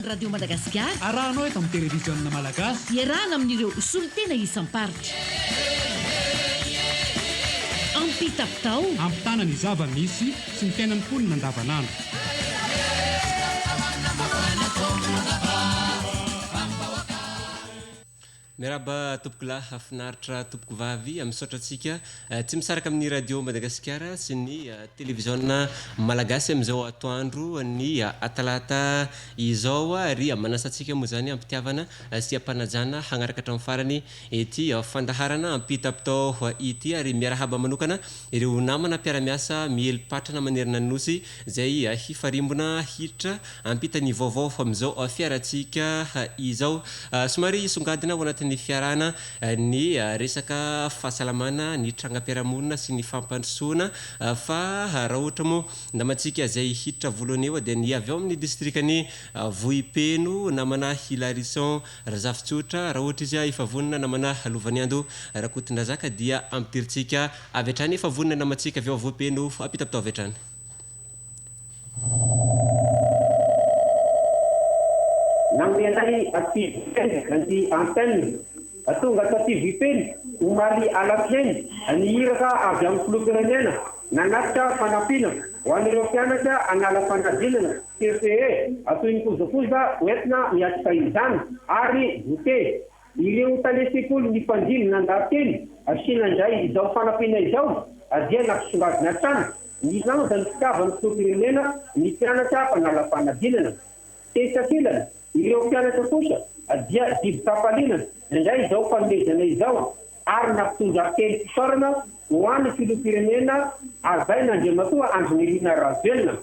Radio Madagasikara arahanao eto amin'ny televiziona malagasy iarahana amin'ireo solotena isamparitra ampitapitao ampitana ny zava-misy sy ny tenany ponina andavanandro Meraba tompoko lahy hafinaritra tompoko vavy misaotra antsika tsy misaraka amin'ny radio Madagasikara sy ny televiziona malagasy amin'izao atoandro ny atalata izao ary manasantsika moa zany ampitiavana sy ampanajana hagnaraka hatramin'ny farany ety fandaharana ampitapitao ity ary miarahaba manokana ireo namana mpiara-miasa mielipatrana manerana nosy izay hifarimbona hiditra ampitany vaovao amin'izao fiarantsika izao somary songadina ao anatin'ny fiarana ny resaka fahasalamana ny trangam-piarahamonina sy ny fampandrosoana fa raha ohatra moa namantsika izay hiditra voalohany eo dia ny avy ao amin'ny distrikany Vohipeno namana Hilarison Razafitsotra raha ohatra izy efa vonina namana Lovany Ando Rakotondrazaka dia ampidiritsika avy hatrany efa vonina namantsika avy ao Vohipeno apitapitao avy hatrany Nambianay ati nanti antenne atunga tati vipen umali alafyen aniraka avy amin'ny filoham-pirenena nanatitra fanampiana ho an'ireo mpianatra anala fanadinana CFE atoy ny kojakoja hoentina miatrika izany ary gote ireo tany sekoly ny mpanjiny nandahateny asiana indray izao fanampiana izao adia napisongadina trano ny lanja ny fitiavan'ny filoham-pirenena ny mpianatra mpanala fanadinana tesakilana ireo mpianatra kosa dia diby tapalinana indray izao fanomezana izao ary nampitondra kely fisorana ho an'ny filoham-pirenena azay nandriamatoa Andry Nirina Rajoelina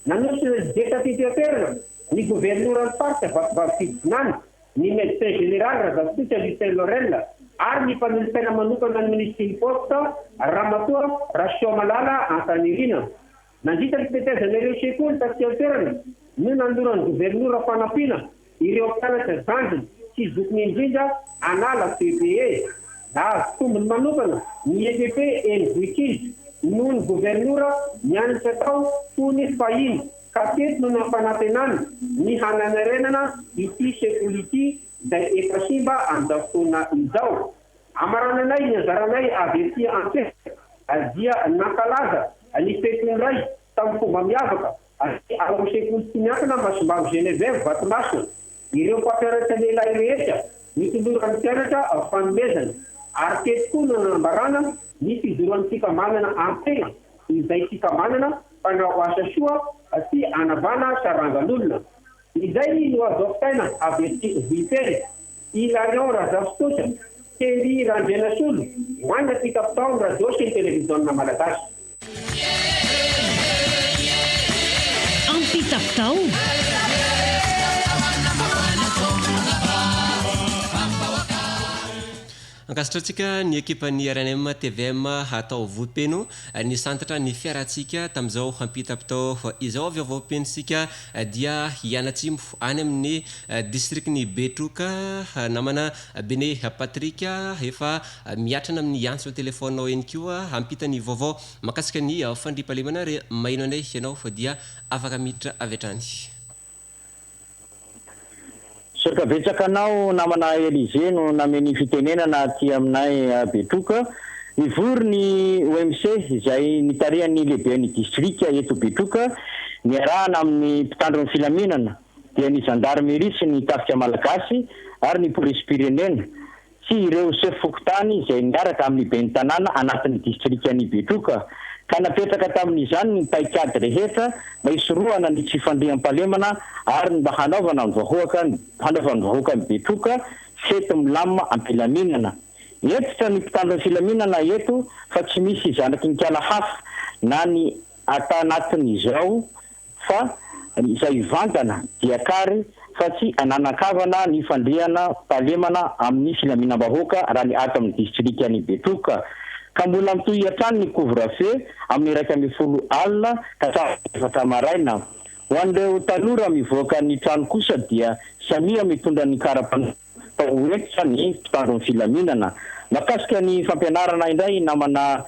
nanosina décapitaterina ny gouverneuran'ny faritra Vatovavy Fidikonany ny médecin général Razafitsotra Lucien Laurel ary ny mpamin'ny tena manokana ny ministry ny poste Ramatoa Rachel Malala Antanirina nandritra ny fitezana ireo sekoly tafiaterana no nandoran'ny gouverneur fanampiana ireo mpianatra zanjy sy zokony indrindra anala CPE na tombony manokana ny EPP NVK noho ny gouverneur mianatra tao tony fahiny kateto no nampanantenany ny hananarenana ity sekoly ity izay efa simba amin'izao fotoana izao amarananay ny anjaranay avy ety antseha dia nankalaza ny fetonyray tamin'ny fomba miavaka ao sekoly tsy miankina Masimbabo Geneveve Vatomasina ireo mpampianatra lehilahy rehetra mitondorany mpianatra fanomezana ary teto koa nanambarana ny fidoran'ny fikamanana ampegna izay fikamanana mpanao asa soa sy anavana sarangan'olona izay no azo afisaina avy ety Vohipeno Hilarion Razafitsotra Teny Randrenasolo hoanina pitapitao radio sy ny televiziona malagasy ampitapitao Ankasitratsika ny ekipan'ny RNM TVM atao Vohipeno ny santatra ny fiarantsika tamin'izao hampitapitao izao avy ao Vohipenosika dia hianatsimbo any amin'ny distrikny Betroka namana Bene Patrika efa miatrana amin'ny antso telefonao eny koa hampitany vaovao makasika ny fandriampahalemana mahino anay ianao fa dia afaka miditra avy hatrany Saka betsaka anao namana Elize no nameny fitenenana aty aminay Betroka nivory ny OMC izay nitarihan'ny lehiben'ny distrika eto Betroka niarahana amin'ny mpitandron'ny filaminana dia ny gendarmerie sy ny tafika malagasy ary ny polisy pirenena sy ireo chef fokotany izay niaraka amin'ny ben'ny tanàna anatin'ny distrikany Betroka ka napetraka tamin'izany ny paikady rehetra mba hisorohana ny tsy fandriam-pahalemana ary mba hanaovana ny vahoaka ny Betroka fety milamina ampilaminana entitra ny mpitandron'ny filaminana eto fa tsy misy zanaky ny kala hafa na ny ata anatin'izao fa izay vantana dia kary fa tsy ananakavana ny fandriana pahalemana amin'ny filaminam-bahoaka raha ny ato amin'ny distrikany Betroka ka mbola mitoy hatrany ny couvre-feu amin'ny 1:10 alina ka efatra maraina ho an'ireo tanora mivoaka ny trano kosa dia samia mitondra ny karapanentitra ny mpitandron'ny filaminana makasika ny fampianarana indray namana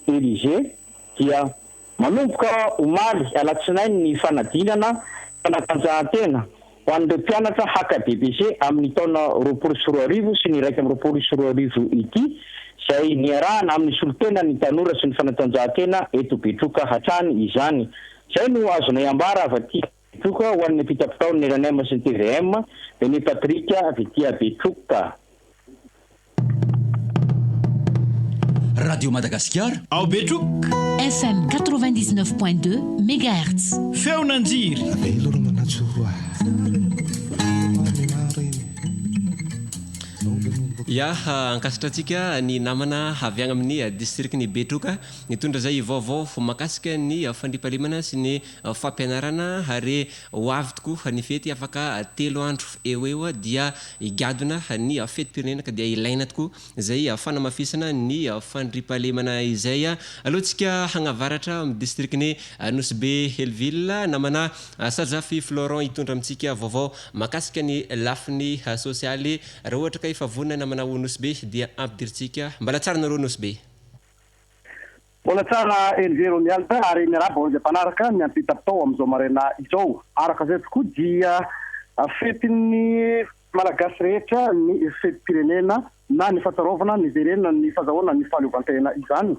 Elize dia manomboka omaly alatsinainy ny fanadinana fanatanjahantena ho an'ireo mpianatra haka BBC amin'ny taona 2024 sy ny 2024 ity izay niarahana amin'ny solotena ny tanora sy ny fanatanjahantena eto Betroka hatrany izany. Izay no azonay ambara avy aty Betroka ho an'ny mpitapitaon'ny RNM sy ny TVM Beny Patrika avy aty Betroka. Radio Madagascar ao Betroka FM 99.2 MHz. Feonanjiry. Ankasitratsika ny namana avy agny amin'ny district ny Betroka nitondra zay vaovao makasika ny fandripahalemana sy ny fampianarana ary ho avy tokoa ny fety afaka 3 andro eo dia igadona ny fety-pirenena ka dia ilaina tokoa zay fanamafisana ny fandripahalemana izay. Alohantsika hagnavaratra amin'ny district ny Nosbe Helville namana Sarjafy Florent hitondra amintsika vaovao makasika ny lafiny sosialy raha ohatra ka efa vonina namana Nosbe dia ampidiritsika mbala tsara nareo Nosbe. Mbola tsara Elvero mialta ary miaraba izay mpanaraka ny ampitapitao amin'izao maraina izao. Araka izay tokoa dia fetin'ny malagasy rehetra ny fetim-pirenena na ny fatarovana ny verenina ny fahazahoana ny fahaleovantena izany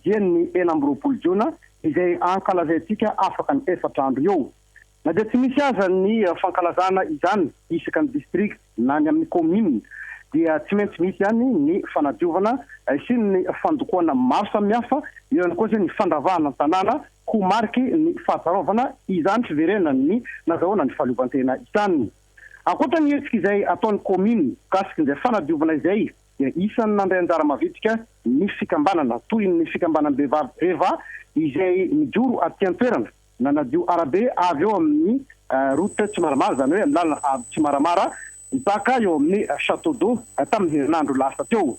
dia ny 4 Jona izay ankalazaintsika afaka ny 4 andro eo. Na dia tsy misy aza ny fankalazana izany isaka ny district na ny amin'ny commune dia tsy maintsy misy ihany ny fanadiovana sy ny fandokoana maro samihafa, eo ihany koa ny fandravahana tanàna ho mariky ny fahasarovana izany fiverenana ny nazahoana ny fahaleovantena izany. Ankoatra ny hetsika izay ataon'ny commune kasika izay fanadiovana izay dia isan'ny nandray anjara mavitrika ny fikambanana toy ny fikambanan-beva izay mijoro aty an-toerana nanadio arabe avy eo amin'ny route Tsimaramara zany hoe amin'ny lalana Tsimaramara mipaka eo amin'ny Château d'eau tamin'ny herinandro lasa teo.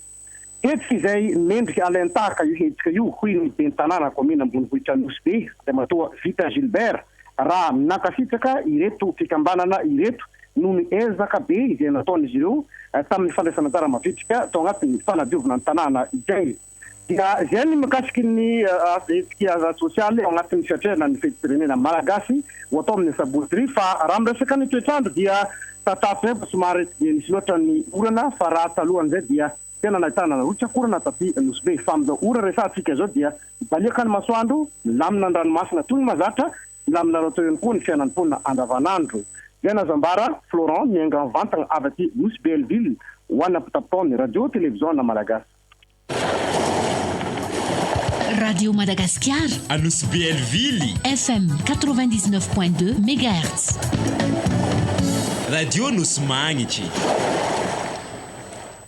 Hetsika izay mendrika alentaka io hetsika io hoy ny ben'ny tanàna commune ambonivohitra Nosbe dia matoa Vita Gilbert raha nakasitraka ireto fikambanana ireto noho ny ezaka be izay nataon'izy ireo tamin'ny fandraisana anjara mavitrika tao anatin'ny fanadiovana ny tanàna izay. Dia izay ny mikasiky ny hetsika sosialy ao anatin'ny fiatrehana ny fetim-pirenena malagasy ho atao amin'ny sabotsy fa raha miresaka ny toetrandro dia tatapy somary dia nisy loatra ny orana fa raha talohan'izay dia tena nahitana rotsaka orana taty Nosbe fa amin'izao ora resatsika zao dia baliaka ny masoandro milamina ny ranomasina toy ny mazatra milamina loatra ihany koa ny fiainan'ny mponina andavanandro. Zay nazambara Florent miainga vantagna avy aty Nosbe Helville ho an'ny ampitapitaon'ny radio télévision malagasy. Radio Madagascar à Nosbe Helville FM 99.2 MHz. Radio Nosmagnitry.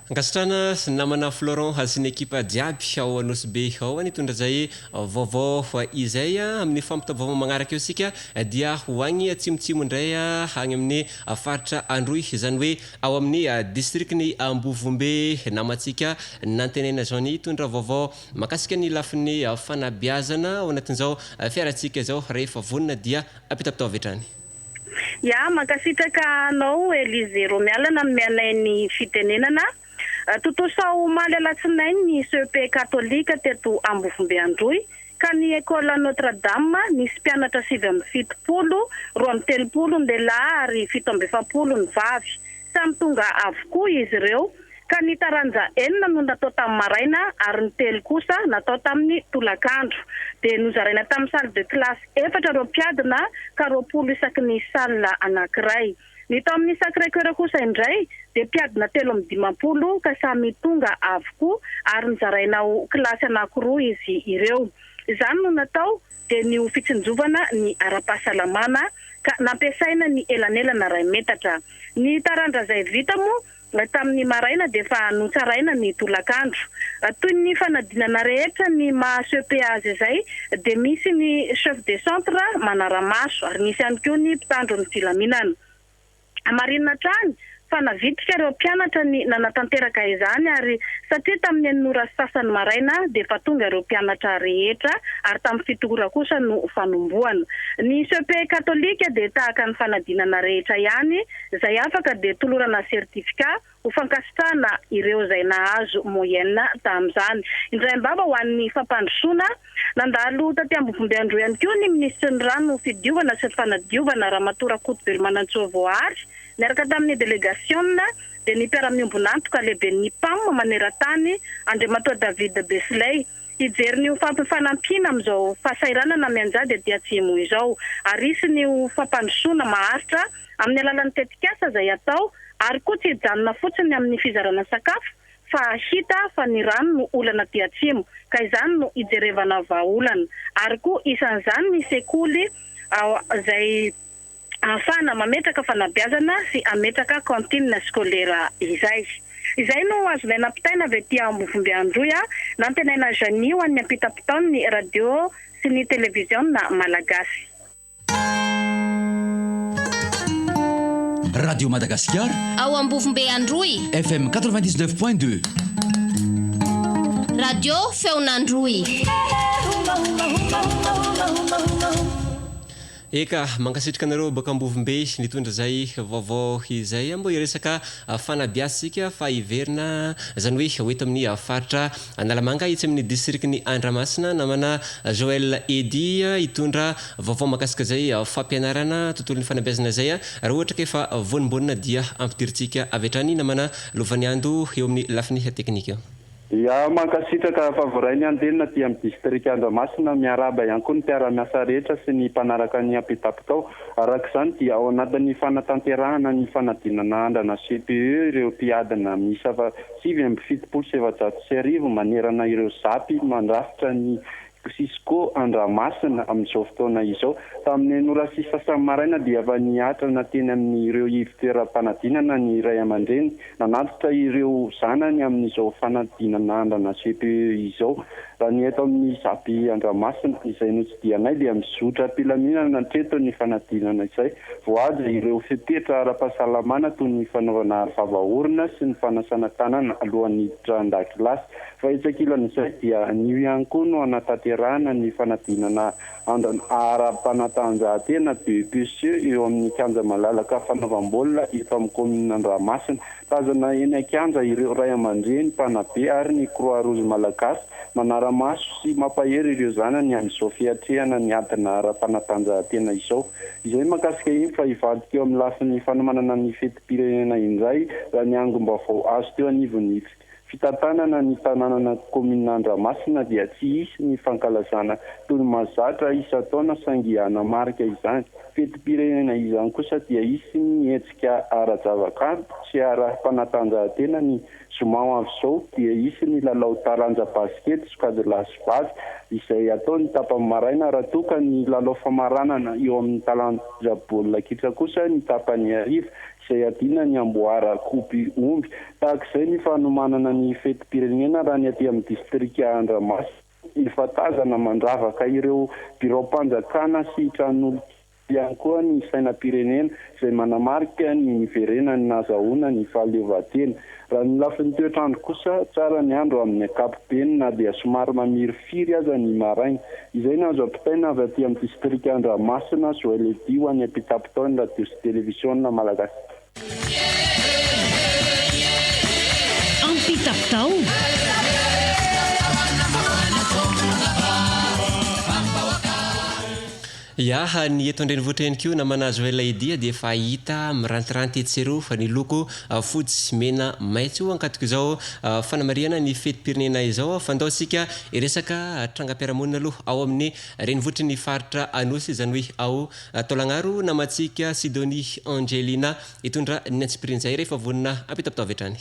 Ankasitrana sy namana Florent sy ny ekipa jiaby ao Nosbe ao nitondra zay vaovao izay amin'ny fampitavaovao magnaraka eo sika dia ho agny atsimotsimo indray agny amin'ny faritra Androy izany hoe ao amin'ny district ny Ambovombe namatsika nantenena zao ny hitondra vaovao makasika ny lafin'ny fanabeazana ao anatin'izao fiaratsika zao rehefa vonina dia apitapitao avy hatrany. Ya makasitraka anao Elizero mialana mianay ny fitenenana totosao maly alatsinainy ny CEP katolika teto Ambovombe Androy ka ny école Notre-Dame nisy mpianatra 770, 230 ny lehilahy ary 770 ny vavy samy tonga avokoa izy ireo ka ny taranja 4 no natao tamin'ny maraina ary ny 3 kosa natao tamin'ny tolakandro dia nozaraina tamin'ny salle de classe 4 mpiadina ka 20 isaky ny salle anankiray. Ny tao amin'ny Sacré-Cœur kosa indray dia mpiadina 350 ka samy tonga avokoa ary nizaraina ho kilasy anankiroa izy ireo. Izany no natao dia ny fitsinjovana ny ara-pahasalamana ka nampiasaina ny elanelana 2 metatra. Ny taranja izay vita moa tamin'ny maraina dia fa notsaraina ny tolakandro. Toy ny fanadinana rehetra ny maha-CEP azy izay dia misy ny chef de centre manara-maso ary misy ihany koa ny mpitandro ny filaminana. Amarinina trany fa navitrika ireo mpianatra ny nanatanteraka izany ary satria tamin'ny anora sasany maraina dia efa tonga ireo mpianatra rehetra ary tamin'ny fitora kosa no fanomboana. Ny CEP katolika dia tahaka ny fanadinana rehetra ihany izay afaka dia tolorana sertifika ho fankasitrahana ireo izay nahazo moyenne tamin'izany. Indray mbaba ho an'ny fampandrosoana nandalo taty Ambovimbiandro ihany koa ny ministry ny rano fidiovana sy ny fanadiovana Ramatoa Kotovelo Manantsoavoary niaraka tamin'ny délégation dia ny mpiara-miombonantoka lehibe ny PAM maneran-tany Andriamatoa David Besley hijery ny fampifanampiana amin'izao fahasairanana mianjady aty atsimo izao ary isy ny fampandrosoana maharitra amin'ny alalan'ny tetikasa izay atao ary koa tsy hijanona fotsiny amin'ny fizarana sakafo fa hita fa ny rano no olana aty atsimo ka izany no hijerevana vahaolana ary koa isan'izany ny sekoly izay ahafahana mametraka fanabeazana sy ametraka cantine scolaire izay. Izay no azonay nampitaina avy aty Ambovimbiandro nantenaina Janie ho an'ny ampita-potaon'ny radio sy ny télévision malagasy. Radio Madagascar ao Ambovimbiandro FM 99.2 Radio Feonandro Eka mankasitrika anareo baka Ambovimbe nitondra zay vaovao izay mbo iresaka fanabiasika fa iverina zany hoe eto amin'ny faritra Analamanga itsy amin'ny distriktin'ny Andramasina namana Joël Edy hitondra vaovao makasika zay fampianarana tontolon'ny fanabiazana zay ary ohatra ke fa vonim-bonina dia ampidiritsika avy hatrany namana Lovaniando eo amin'ny lafiny teknika. Ya mankasitraka favorainy andenina ty amin'ny distrikta Andramasina miaraba ihany koa ny mpiara-miasa rehetra sy ny mpanaraka ny ampita-potao arak'izany dia ao anatin'ny fanatanterahana ny fanadinana andrana CPE ireo mpiadana miisa 770 manerana ireo zapy mandrafitra ny Cisco Andramasina amin'izao fotoana izao tamin'ny nora sisa maraina dia efa niatrana teny amin'ireo ivitoeram-panadinana ny ray aman-dreny nanatitra ireo zanany amin'izao fanadinana andrana CPE izao raha ny eto amin'ny zapy Andramasina izay notsidianay dia mizotra mpilaminana treto ny fanadinana izay voaja ireo fepetra ara-pahasalamana toy ny fanaovana vavaorona sy ny fanasana tanana alohan'ny hiditra an-dakilasy fa itsakilana dia anio ihany koa no anatanterahana ny fanadinana ara-panatanjahantena BPC eo amin'ny kianja malalaka fanaovam-baolina eto amin'ny commune Andramasina tazana eny an-kianja ireo ray aman-dreny mpanabe ary ny Croix Rouge malagasy manara-maso sy mampahery ireo zanany amin'izao fiatrehana ny adina ara-panatanjahantena izao izay makasika iny fa hivadika eo amin'ny lafin'ny fanomanana ny fetim-pirenena indray raha ny angom-baovao azo teo anivon'ny fitantanana ny tanànana commune Andramasina dia tsy isy ny fankalazana toy ny mahazatra isa-taona saingy anamarika izany fetim-pirenena izany kosa dia isy ny hetsika ara-javakanto sy ara-panatanjahantena ny zomao amin'izao dia isy ny lalao taranja baskety sokady lasy vazy izay atao ny tapany maraina raha toka ny lalao famaranana eo amin'ny talanja baolina kitra kosa ny tapany hariva izay adina ny amboara kopy omby tahak'izay ny fanomanana ny fetim-pirenena raha ny aty amin'ny distrikta Andramasina efa tazana mandravaka ireo birao-mpanjakana sy tranon'olo ihany koa ny sainam-pirenena izay manamarika ny niverenany nazahoana ny fahaleovantena raha ny lafin'ny toetrandro kosa tsara ny andro amin'ny ankapobeny na dia somary mamiry firy aza ny maraina izay no azo ampitaina avy aty amin'ny distrikta Andramasina Joël Edy ho any ampita-potao ny radio sy télévision malagasy. Ampita-potao Ya ny eto andrenivohitra ihany koa namana Joël Edy dia efa hita mirantiranty etsero fa ny loko fotsy mena maitso ankatoko izao fanamariana ny fetim-pirenena izao fandaosika iresaka trangam-piarahamonina aloha ao amin'ny renivohitry ny faritra Anosy izany hoe ao Taolagnaro namatsika Sidonie Angelina hitondra ny antsipirin'ny izay rehefa vonina ampita-potao avy hatrany.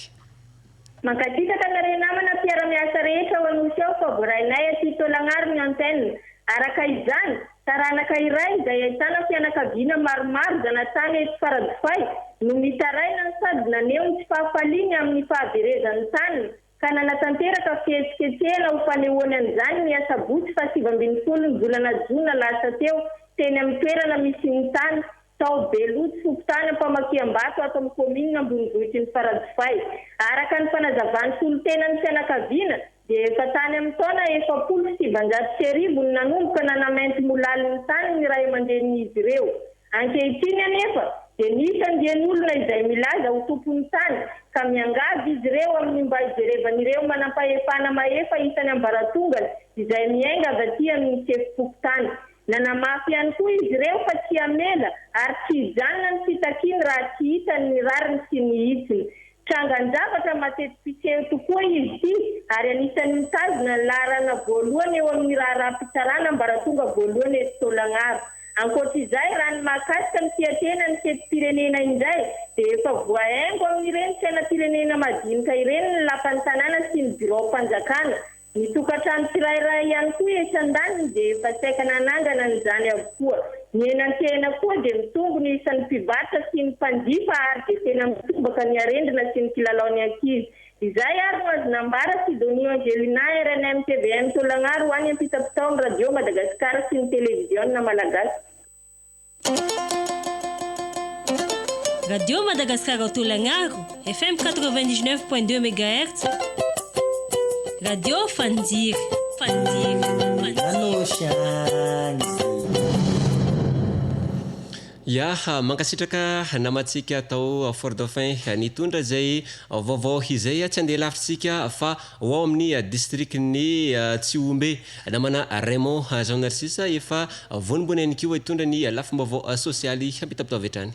Mankatitaka nareo namana mpiara-miasa rehetra ao Anosy ao fa voarainay aty Taolagnaro ny antenne araka izany taranaka iray izay ahitana fianakaviana maromaro zanatany eto Faradofay no mitaraina sady naneho ny tsy fahafaliany amin'ny fahaverezan'ny tany ka nanatanteraka fihetsiketsehana ho fanehoany an'izany ny asabotsy fa 7 ny volana Jona lasa teo teny amin'ny toerana misy ny tany tao Beloty fokontany Makiambato ato amin'ny commune Ambonivohitra ny Faradofay. Araka ny fanazavany solotenan'ny fianakaviana dia efa tany amin'ny taona 750 no nanomboka nanamainty molalin'ny tany ny ray aman-drenin'izy ireo. Ankehitriny anefa dia nisy andian'olona izay milaza ho tompon'ny tany ka miangavy izy ireo amin'ny mba hijerevan'ireo manam-pahefana mahefa isany ambaratongana izay miainga avy aty amin'ny sefim-pokotany. Nanamafy ihany koa izy ireo fa tsy hamela ary tsy hijanona ny fitakiany raha tsy hita ny rariny sy ny hitsiny. Trangan-javatra matetipiseho tokoa izy ity ary anisan'ny mitazona ny laharana voalohany eo amin'ny raharaham-pitsarana ambaratonga voalohany eto Tolagnaro. Ankoatr'izay raha ny mahakasika ny fiantena ny setim-pirenena indray dia efa voahaingo amin'ireny sainam-pirenena madinika ireny ny lapan'ny tanàna sy ny birao mpanjakana. Ny tokantrano tsirairay ihany koa esan-daniny dia efa saika nanangana n'izany avokoa. Ny enan-kena koa dia mitombo ny isan'ny mpivarotra sy ny mpanjifa ary dia tena mitombaka ny arendrina sy ny kilalaon'ny ankizy. Izay ary no azo nambara Sidonio Angelina RNM TVM Tolagnaro ho any ampita-pitaon'ny radio Madagasikara sy ny televiziona malagasy. Radio Madagascar Tolagnaro, FM 99.2 MHz. Radio Fandir. Mankasitraka namatsika atao Fort Dauphin nitondra zay vaovao izay tsy andeha lavitsika fa ao amin'ny districtny Tsiombe namana Raymond journaliste efa vonombony ihany koa hitondra ny lafim-baovao sosialy hampitapitao hatrany.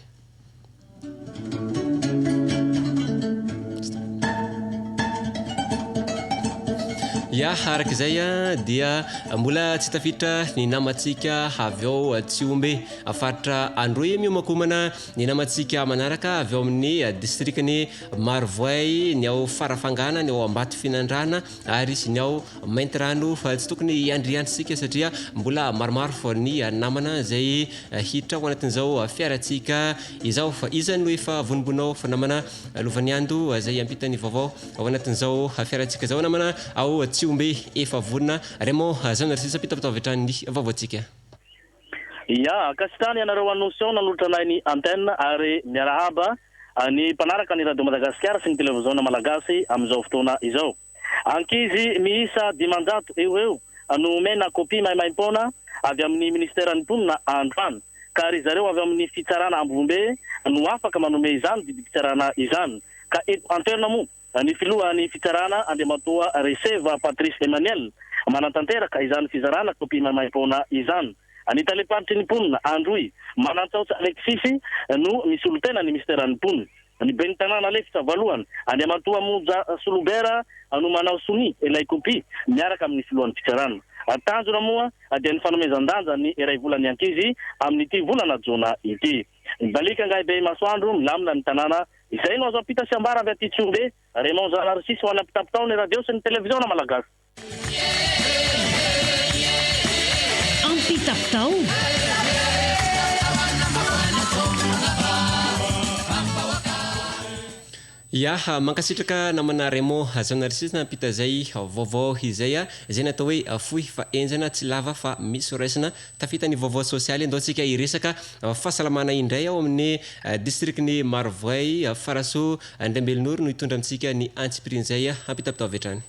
Araka izay dia mbola tsy tafiditra ny namatsika avy ao Tsiombe faritra Androy miomakomana ny namatsika manaraka avy ao amin'ny districtny Marovoay ny ao Farafangana ny ao Ambato Finandrana ary sy ny ao Maintirano fa tsy tokony iandriantsika satria mbola maromaro fo ny namana zay hiditra ao anatin'izao fiaratsika izao fa izany no efa vonombonao fa namana lovany ando zay ampitany vaovao ao anatin'izao fiaratsika zao namana ao Tsiombe efa vonona Raymond journaliste pitapitao vetrany vaovaotsika. Kasitany ianareo annonsion nanolotranay ny antenne ary miarahaba ny mpanaraka ny radio Madagasikara sy ny televiziona malagasy amin'izao fotoana izao. Ankizy miisa 500 eo no mena kopia mahimaimpona avy amin'ny ministeran'ny mponina Androany ka ry zareo avy amin'ny fitsarana Ambombe no afaka manome izany didy fitsarana izany ka eto anterne mo ny filohan'ny fitsarana Andriamatoa Reseva Patrice Emmanuel manatanteraka izany fizarana kopia mahimaimpona izany. Ny taleparitry ny mponina Androy manantsaotsy Alexis no misy olotena ny ministeran'ny mponina. Ny ben'ny tanàna lefitra voalohany Andriamatoa Moja Solobera no manao soni ilay kopia miaraka amin'ny filohan'ny fitsarana. Tanjona moa dia ny fanomezan-danja ny iray volany ankizy amin'ity volana Jona ity. Balika ngay be masoandro milamina ny tanàna izay no azo ampita sy ambara avy aty Tsiombe Raymond journaliste ho any ampitapitao ny radio sy ny televiziona malagasy. Ampitapitao mankasitraka namana Raymond journaliste nampita zay vaovao izay izay natao hoe fohy fa enjana tsy lava fa misy raisina tafitany vaovao sosialy andaotsika iresaka fahasalamana indray ao amin'ny districtny Marovoay Faraso Andrembelonoro no hitondra amintsika ny antsipriny zay ampitapitao vetrany.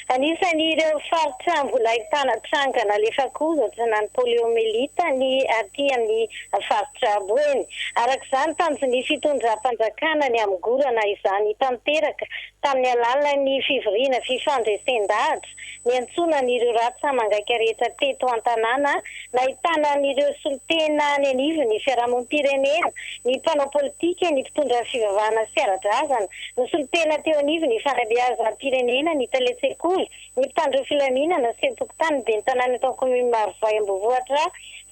Anisan'ireo faritra mbola ahitana trangana lefakoza ohatrana ny poliomelita ny aty amin'ny faritra Boeny. Arak'izany tanjon'ny fitondram-panjakana ny amigorana izany tanteraka tamin'ny alalan'ny fivoriana fifandresen-dahatra ny antsonan'ireo ratsa mangaika rehetra teto an-tanàna nahitana n'ireo solitena ny anivon'ny fiarahamonim-pirenena ny mpanao politika ny mpitondra fivavahana sy ara-drazana ny solitena teo anivon'ny fanabeazam-pirenena ny taletsekoly ny mpitandro filaminana sy tokotany be ny tanàna eto amin'ny Marovoay Ambonivohitra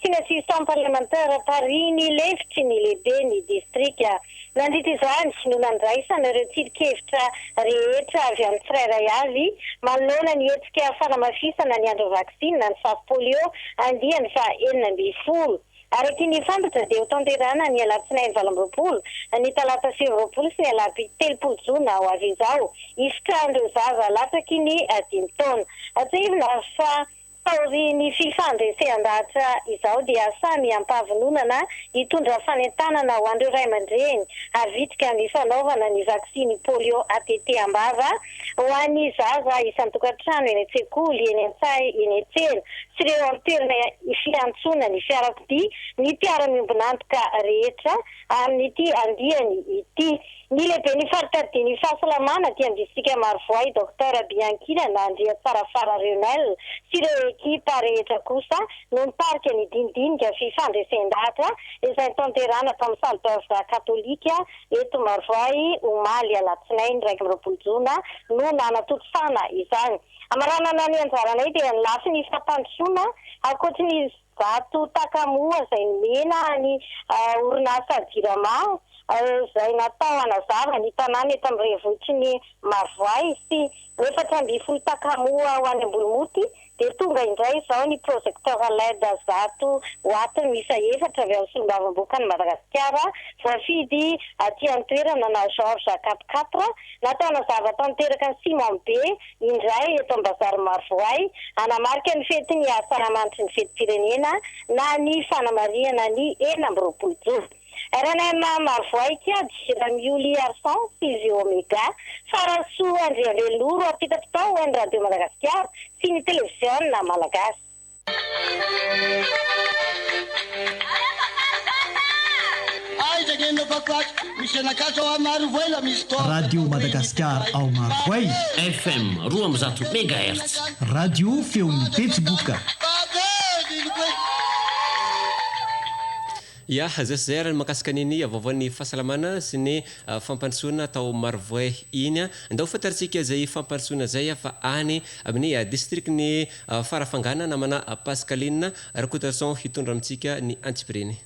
sy ny assistant parlementaire Paris ny lefitry ny lehibe ny distrika. Nandritra izany no nandraisana ireo tsilikevitra rehetra avy amin'ny tsirairay avy manoloana ny hetsika fanamafisana ny andro vaksinina ny fako polio andiany fa 9 Araky ny fantatra dia ho tanterana ny alatsinainy 20 ny talata 20 sy ny alahady 30 Jona ho avy izao. Ifitra andreo zaza latsaky ny 5 taona. Atsahivina fa taory ny fifandresean-dahatra izao dia samy ampahavononana hitondra fanentanana ho an'ireo ray aman-dreny avitrika ny fanaovana ny vaksiny polio ATT-am-bava ho an'ny zaza isan-tokantrano eny an-tsekoly, eny an-tsay, eny an-tsena sy ireo amin'ny toerana fiantsona ny fiarakodia ny mpiara-miombonantoka rehetra amin'ity andiany ity. Ny lehibe ny faritadia ny fahasalamana dia misika Marovoay Dr Biankina na Andrea Tsarafara Rionel sy ireo ekipa rehetra kosa no mitarika ny dindinika fifandresen-dahatra izay tanterana tamin'ny salle katolika eto Marovoay omaly alatsinainy 20 jona no nanatotosana izany. Amaranana ny anjaranay dia ny lafy ny fampandrosoana ankoatra ny zato takamoa izay nomena ny orinasa Jirama izay natao hanazava ny tanàna eto amin'ny renivohitry ny Marovoay sy 420 takamoa ho any Ambolomoty dia tonga indray izao ny projecteur LED zato watts miisa 4 avy amin'ny solombavamboka ny Madagasikara voafidy aty an-toerana na Georges Cap 4 natao hanazava tanteraka ny Simon B indray eto amin'ny bazary Marovoay anamarika ny fety ny asaramanitry ny fetim-pirenena na ny fanamariana ny 20 jona. RNM Marovoay kiady Ramioly Arsan sy Omega Farasoa Andrea Veloro apita-pitao ny Radio Madagasikara sy ny televiziona malagasy. Radio Madagasikara ao Marovoay FM 200 MHz Radio feon'ny Betsiboka. Ya, zay raha makasika niny avavaon'ny fahasalamana sy ny fampandrosoana tao Marovoay iny andao fataritsika zay fampandrosoana zay fa any amin'ny district ny farafangana namana Pascaline rakotason hitondra amintsika ny Antipireny.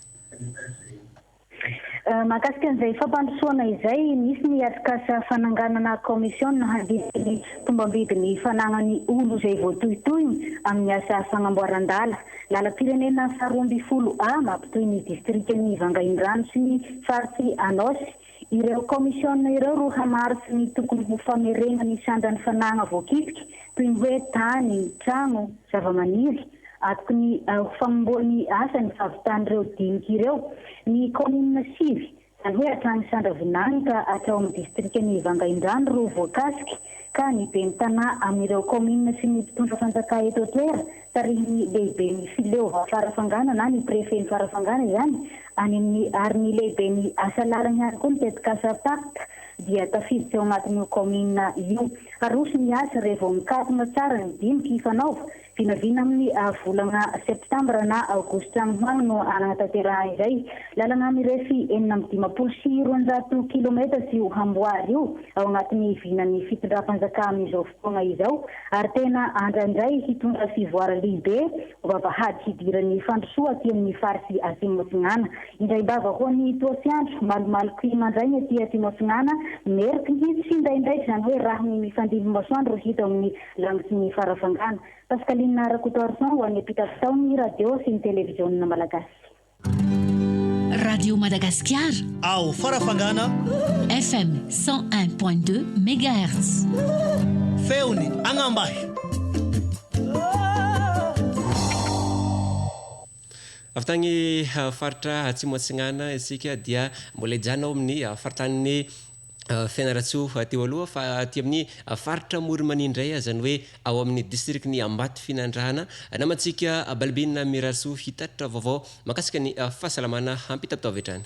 Makasika an'izay fampandrosoana izay misy ny asikasa fananganana komision handinika ny tombam-bidiny fanagnany olo izay voatohitohiny amin'ny asa fagnamboaran-dala. Lalam-pirenena 12A mampitohy ny distriktin'ny Vangaindrano sy ny faritsy Anosy. Ireo komision ireo ro hamarotsy ny tokony ho famerena ny sandrany fanagna voakisiky toy ny hoe tany, trano, zavamaniry. Atokony famboany asa ny fahavitan'ireo diniky ireo ny commune sivy izany hoe hatrany Sandravinanitra atrao amin'ny distriktin'ny Vangaindrano ro voakasiky ka ny ben'ny tanà amin'ireo commune sy ny mpitondra fanjakà eto an-toera tarihiny lehibe ny fileo farafangana na ny prefet ny farafangana izany any amin'ny ary ny lehibe ny asalarany ihany koa ny tetikasapakta dia tafiditra ao anatin'io commune io. Aroso ny asa rehefa mikatona tsara ny diniky fanaova vinavina amin'ny volana septambra na aogositra amin'ny no anatanterahana izay. Lalana mirefy 420 kilometatra sy hamboary io ao anatin'ny vinan'ny fitondram-panjakà amin'izao fotoana izao ary tena andraindray hitondra fivoara lehibe vavahady hidiran'ny fandrosoa aty amin'ny faritsy Atsimo-Atsinana. Indray bava koa ny toasiandro malomaloky mandray ny aty Atsimo-Atsinana meriky hitsy indraindray izany hoe raha ny mifandimby masoandro hita amin'ny langitsy ny farafangana. Pascaline Rakotorson ho an'ny apita-pitao ny radio sy ny televiziona malagasy. Radio Madagascar ao farafangana FM 101.2 MHz feony agnambahy. Avy tagny faritra Atsimo-Atsinana isika dia mbola hijanao amin'ny faritan'ny Fianarantsoa teo aloha fa aty amin'ny faritra Moromanindray izany hoe ao amin'ny distriktin'ny Ambato Finandrahana namantsika Balbina Mirarso hitatitra vaovao makasika ny fahasalamana hampita-pitao avy hatrany.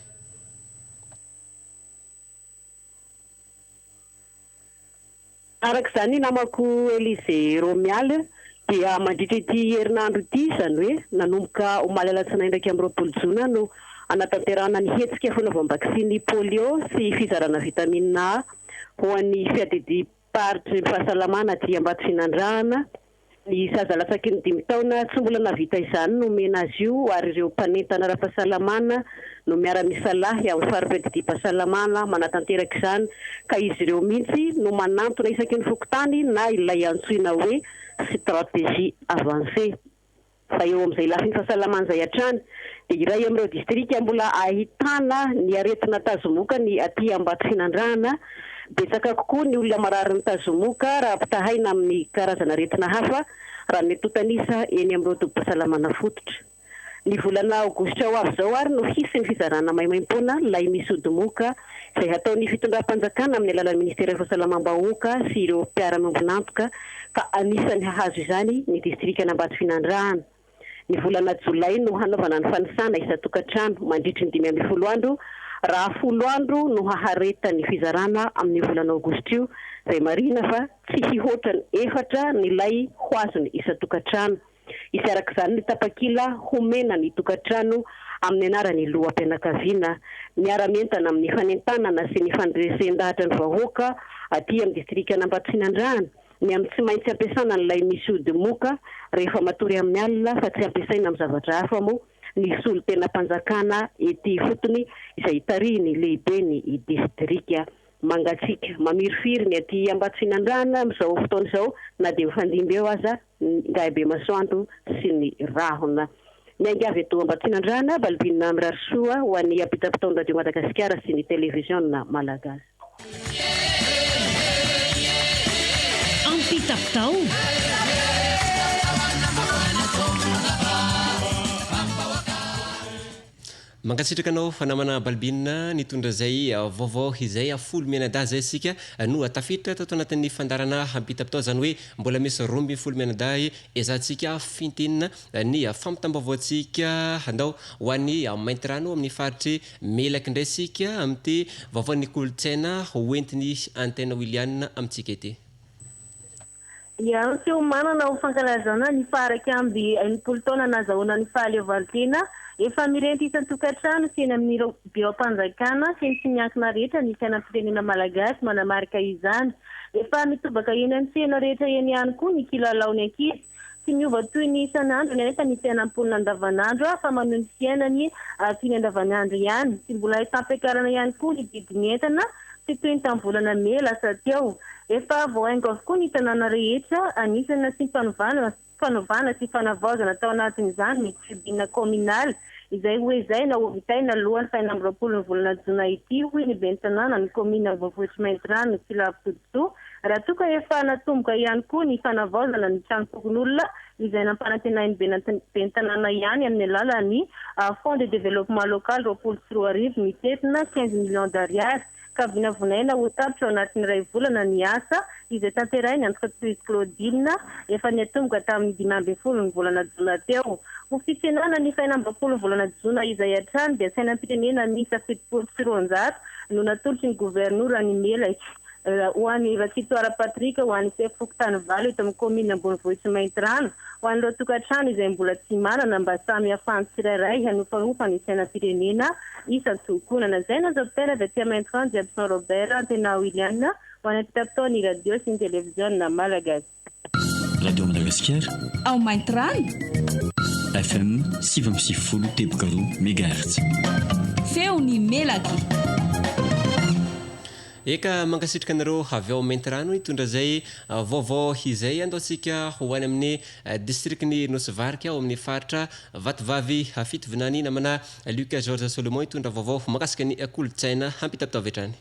Arak'izany namako Elise Romial dia mandritra ity herinandro ity izany hoe nanomboka omaly alatsinainy 20 jona no anatanterahana ny hetsika fanaovam-baksiny polio sy fizarana vitamina A ho an'ny fiadidim-paritry fahasalamana aty Ambato Finandrahana. Ny zaza latsaky ny 5 taona tsy mbola navita izany no mena azy io ary ireo mpanentana ara-pahasalamana no miara-misalahy amin'ny faripaadidim-pahasalamana manatanteraka izany ka izy ireo mihitsy no manantona isaky ny fokotany na ilay antsoina hoe stratégie avancée fa eo amin'izay lafiny fahasalamana izay hatrany dia iray amin'ireo distrika mbola ahitana ny aretina tazomoka ny aty Ambato Finandrahana betsaka kokoa ny olona marary nitazomoka raha ampitahaina amin'ny karazana aretina hafa raha metotanisa eny amin'ny rotopasalamana fototra. Ny volana aogositra ho avy zao ary no hisy ny fizarana maimaim-pona lay misy ody-moka izay ataon'ny fitondram-panjakana amin'ny alalan'ny ministera fahasalamam-bahoaka sy ireo mpiara-miombonantoka ka anisan'ny hahazo izany ny distrika Ambatolafinandrana. Ny volana Jolay no hanaovana ny fanisana isa-tokantrano mandritry ny 5 andro raha 10 andro no hahareta ny fizarana amin'ny volana aogositra io izay marina fa tsy hihoatra ny 4 ny lay ho azony isa-tokantrano. Isy arak'izany ny tapakila homena ny tokantrano amin'ny anarany loham-pianakaviana miara-mentana amin'ny fanentanana sy ny fandresen-dahatra ny vahoaka aty amin'ny distrika Ambatolafinandrana. Ny amin'ny tsy maintsy ampiasana ny lay misy ody-moka rehefa matory amin'ny alina fa tsy ampiasaina amin'ny zavatra hafa moa ny solon-tena-panjakana ety fotony izay tarihiny lehibeny i distrika mangatsika. Mamirifiry ny aty Ambatolafinandrana amin'izao fotoana izao na dia mifandimby eo aza Ngabe Masoandro sy ny rahona. Ny angavy eto Ambatolafinandrana Balbina Mirarisoa ho an'ny ampita-potoana Radio Madagasikara sy ny televiziona malagasy. Ampita-potao mangatsitraka anao fanamana Balbina nitondra zay vaovao izay folo menada zay sika no tafiditra tato anatin'ny fandarana hampita-potao zany hoe mbola misy 12 menada ezatsika fintinina ny fampitam-baovaotsika handao ho an'ny maintirano amin'ny faritry melaky indray sika amin'ity vaovaon'ny kolotsaina hoentiny antena William amintsika ety. Ya, sio manana ho fankalazana ny faraka amby 10 taona nazahoana ny fahaleovan-tena efa mirenty isan-tokantrano sy eny amin'ny bio-mpanjakana sy ny tsy miankina rehetra ny sainam-pirenena malagasy manamarika izany. Efa mitobaka eny amin'ny tsena rehetra eny ihany koa ny kilalaony ankizy sy miova toy ny isan'andro nefa ny fiainam-ponina andavanandro fa maneho ny fiainany toy ny andavanandro ihany sy mbola hitam-piakarana ihany koa ny didin'entana sy toy ny tamin'ny volana May lasa teo. Efa voahaingo avokoa ny tanàna rehetra anisana sy fanovana sy fanavaozana tao anatin'izany ny tribunal communal izay hoe izay na ovitaina alohan'ny faina amby 20 ny volana Jona ity hoy ny ben'ny tanàna ny komina Ambonivohitra Maintirano sy Filavy-Todoa raha toka efa natomboka ihany koa ny fanavaozana ny trano tokon'olona izay nampanantenainy ben'ny tanàna ihany amin'ny alalan'ny Fonds de développement local 24 mitetina 15 millions d'ariary ka vinavonaina ho tapitra ao anatin'ny 2 volana ny asa izay tanterainy antoka Claudine efa niatomboka tamin'ny 15 ny volana Jona teo. Ho fitsenana ny faina amby 20 volana Jona izay hatrany dia sainam-pirenena miisa 700 no natolotry ny gouvernora ny Melaky ho an'ny Ratsitoara Patrika ho an'ny Fokotany Valo eto amin'ny komina Ambonivohitra Maintirano ho an'ireo tokantrano izay mbola tsy manana mba samy ahafahany tsirairay hanofahofa ny sainam-pirenena isan-tokonana. Zay na Dr. Vetia Maintirano Jebson Robert antena William ho an'ny ampita-potao ny radio sy ny televiziona malagasy. Radio Madagasikara ao Maintirano FM 7.0 MHz feony melaky. Eka mankasitrika anareo avy ao Maintirano hitondra zay vaovao izay andaotsika ho any amin'ny distrikny Nosy-Varika ao amin'ny faritra Vatovavy fitovinany namana Lucas George Solomon hitondra vaovao makasika ny kolotsaina hampita-potao vetrany.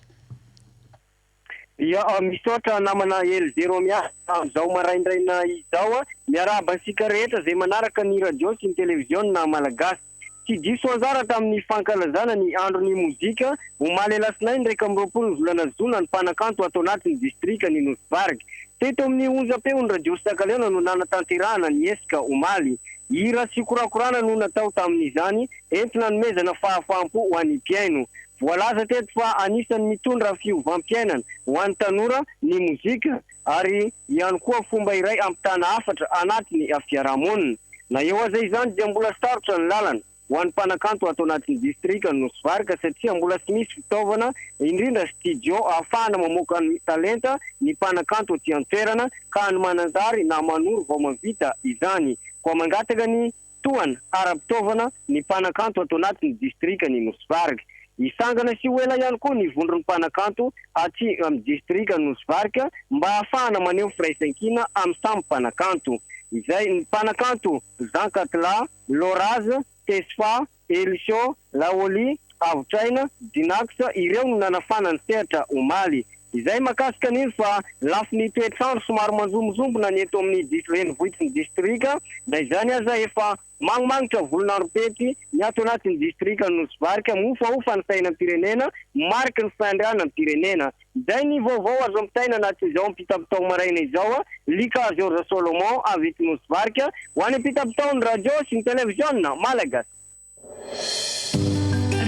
Ya misaotra namana Elzero miasa zao maraindraina izao miaraba ansika rehetra zay manaraka ny radio sy ny televiziona malagasy. Tsy diso anjara tamin'ny fankalazana ny andron'ny mozika omaly lasinainy 20 volana Jona ny mpanakanto atao anatin'ny distrika ny Nosy-Varika. Teto amin'ny 11 peo ny radio Sakaleona no nanatanterahana ny esika omaly. Hira sy korakorana no natao tamin'izany entina nomezana fahafaham-po ho an'ny mpiaino. Voalaza teto fa anisan'ny mitondra fiovam-piainana ho an'ny tanora ny mozika ary ihany koa fomba iray ampitana hafatra anatiny fiarahamonina. Na eo aza izany dia mbola sarotra ny lalana ho an'ny mpanakanto atao anatin'ny distrika ny Nosy-Varika satria mbola tsy misy fitaovana indrindra studio ahafahana mamoaka ny talenta ny mpanakanto aty an-toerana ka ny mananjary na manoro vao mavita izany. Koa mangataka ny tohana ara-pitaovana ny mpanakanto atao anatin'ny distrika ny Nosy-Varika. Isangana sy ho ela ihany koa ny vondron'ny mpanakanto aty amin'ny distrika ny Nosy-Varika mba ahafahana maneho firaisankina amin'ny samy mpanakanto. Izay ny mpanakanto Jean Catla, Loraza, Tesfa, Elisho, Laoli, Avotraina, Dinaxa ireo no nanafana ny sehatra omaly. izay makasika an'iny fa lafy ny toetrandro somary manzombozombona ny eto amin'ny renivohitry ny distrika da izany aza efa magnimagnitra volonandro pety ny ato anatin'ny distrika Nosy-Varika mofaofa ny saina pirenena mariky ny fiandriana ny pirenena. Izay ny vaovao azo amitaina anaty izao ampitapitao maraina izao Lika George Solomon avy eto Nosy-Varika ho any ampitapitao ny radio sy ny televiziona malagasy.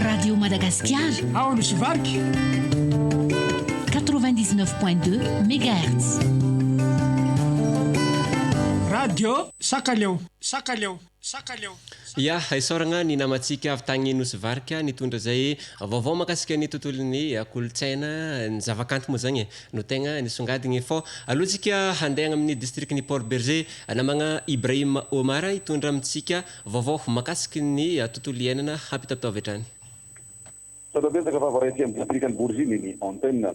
Radio Madagascar ao Nosy-Varika 99.2 MHz. Radio Sakaleo. Ya, isaoragna ny namatsika avy tagny Nosy-Varika nitondra zay vaovao makasika ny tontolon'ny kolotsaina ny zavakanto moa zagny no tegna nisongadigny fô alohantsika handeha amin'ny district ny Port Berger namagna Ibrahim Omar hitondra amintsika vaovao makasika ny tontolo iainana hampitapitao avy hatrany. Sadabetsaka favarety amin'ny district ny Bourgine ny antenne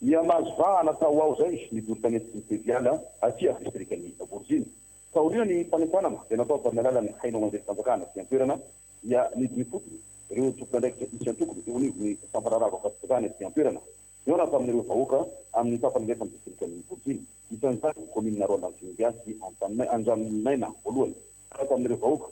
miamazo va natao ao zay ny dortanety sy ny teviala atia district ny Bourgine. Saorina ny fanentanana dia natao amin'ny alalan'ny haino mandeha fanjakana sy amperana dia nidiny fotony ireo tokona ndraikitra isy antokony eo anivo ny fampararava fanjakana sy amperana eo natao amin'ireo vahoaka amin'ny fampanalefa ny district ny Bourgine isan'izany commune Roland-Sindiasy Andranomaina voalohany natao amin'ireo vahoaka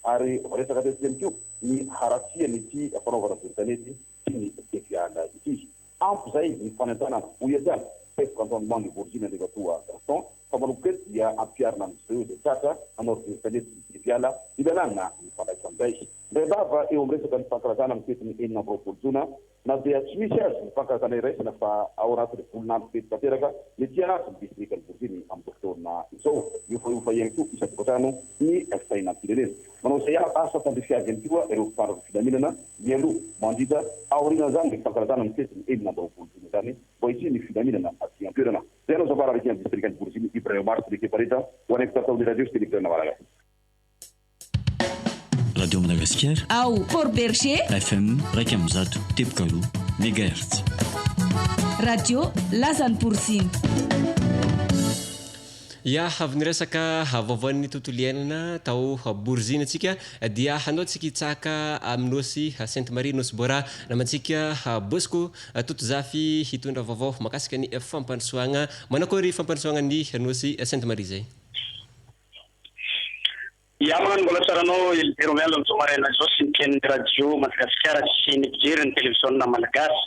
ary resaka teto ihany koa ny haratsiany ity fanaovana dortanety sy ny teviala ity. Ampy zay ny fanentanana oiadiana chef cantonnement de Bourgine Andrevatoa Gaston fa manomboketo dia ampiarina amin'izao dia tratra hanao dortanety sy teviala ilalana ny fandraisa amin'izay. Mbebava eo amin'ny resaka ny fankalazana amin'ny fetiny enina amby roapolo jona na dia tsy misy azy ny fankalazana iraisana fa ao anatin'ny volonandro fety tanteraka ny tia anaty ny district ny Bourgine amin'ny doktorna izao iofa ihany koa isan-tokantrano ny saina pirenena. Manao zay asa fandrefiazy ihany koa ireo mpitandro filaminana mialoha mandritra aoriana zany ny fankalazana amin'ny fetiny enina amby roapolo jona zany mbo ity ny filaminana aty ampiarana. Zay anao zavara araiky amin'ny district ny Bourgine Ibrahim Omar sy l'équipe pareta ho anay mpitataony radio sy télévision malagasy. Radio Madagascar ao Port Berger FM 103.3 MHz. Radio Lazanpoursin. Ya, avy niresaka vaovaon'ny tontolo iainana tao Bourgine antsika dia hanao tsika hitsaka amin'nosy Sainte Marie nosy Bora namantsika Bosco Totozafy hitondra vaovao makasika ny fampandrosoagna manakory fampandrosoagna ny nosy Sainte Marie zay. Yaman mbola tsaranao Elviro Melo mitsomarena zao sy ny radio Madagascar sy ny mpijery ny televiziona malagasy.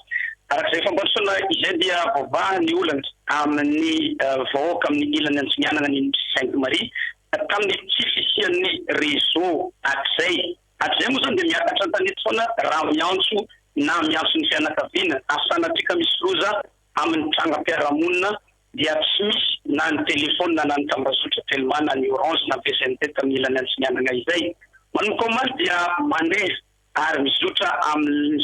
Arak'izay fampandrosoana izay dia vaovao ny olana amin'ny vahoaka amin'ny ilany antsinanana ny Sainte Marie tamin'ny tsy fisian'ny réseau accès. Accès moa zany dia miakatra an-tanety foana raha miantso na miantso ny fianakaviana asanatsika misy loza amin'ny trangam-piarahamonina dia tsy misy na ny telefona na ny tambazotra tellement na ny orange na PCNT tamin'ny ilany antsinanana izay. Manomboka omaly dia mandeha ary mizotra amin'ny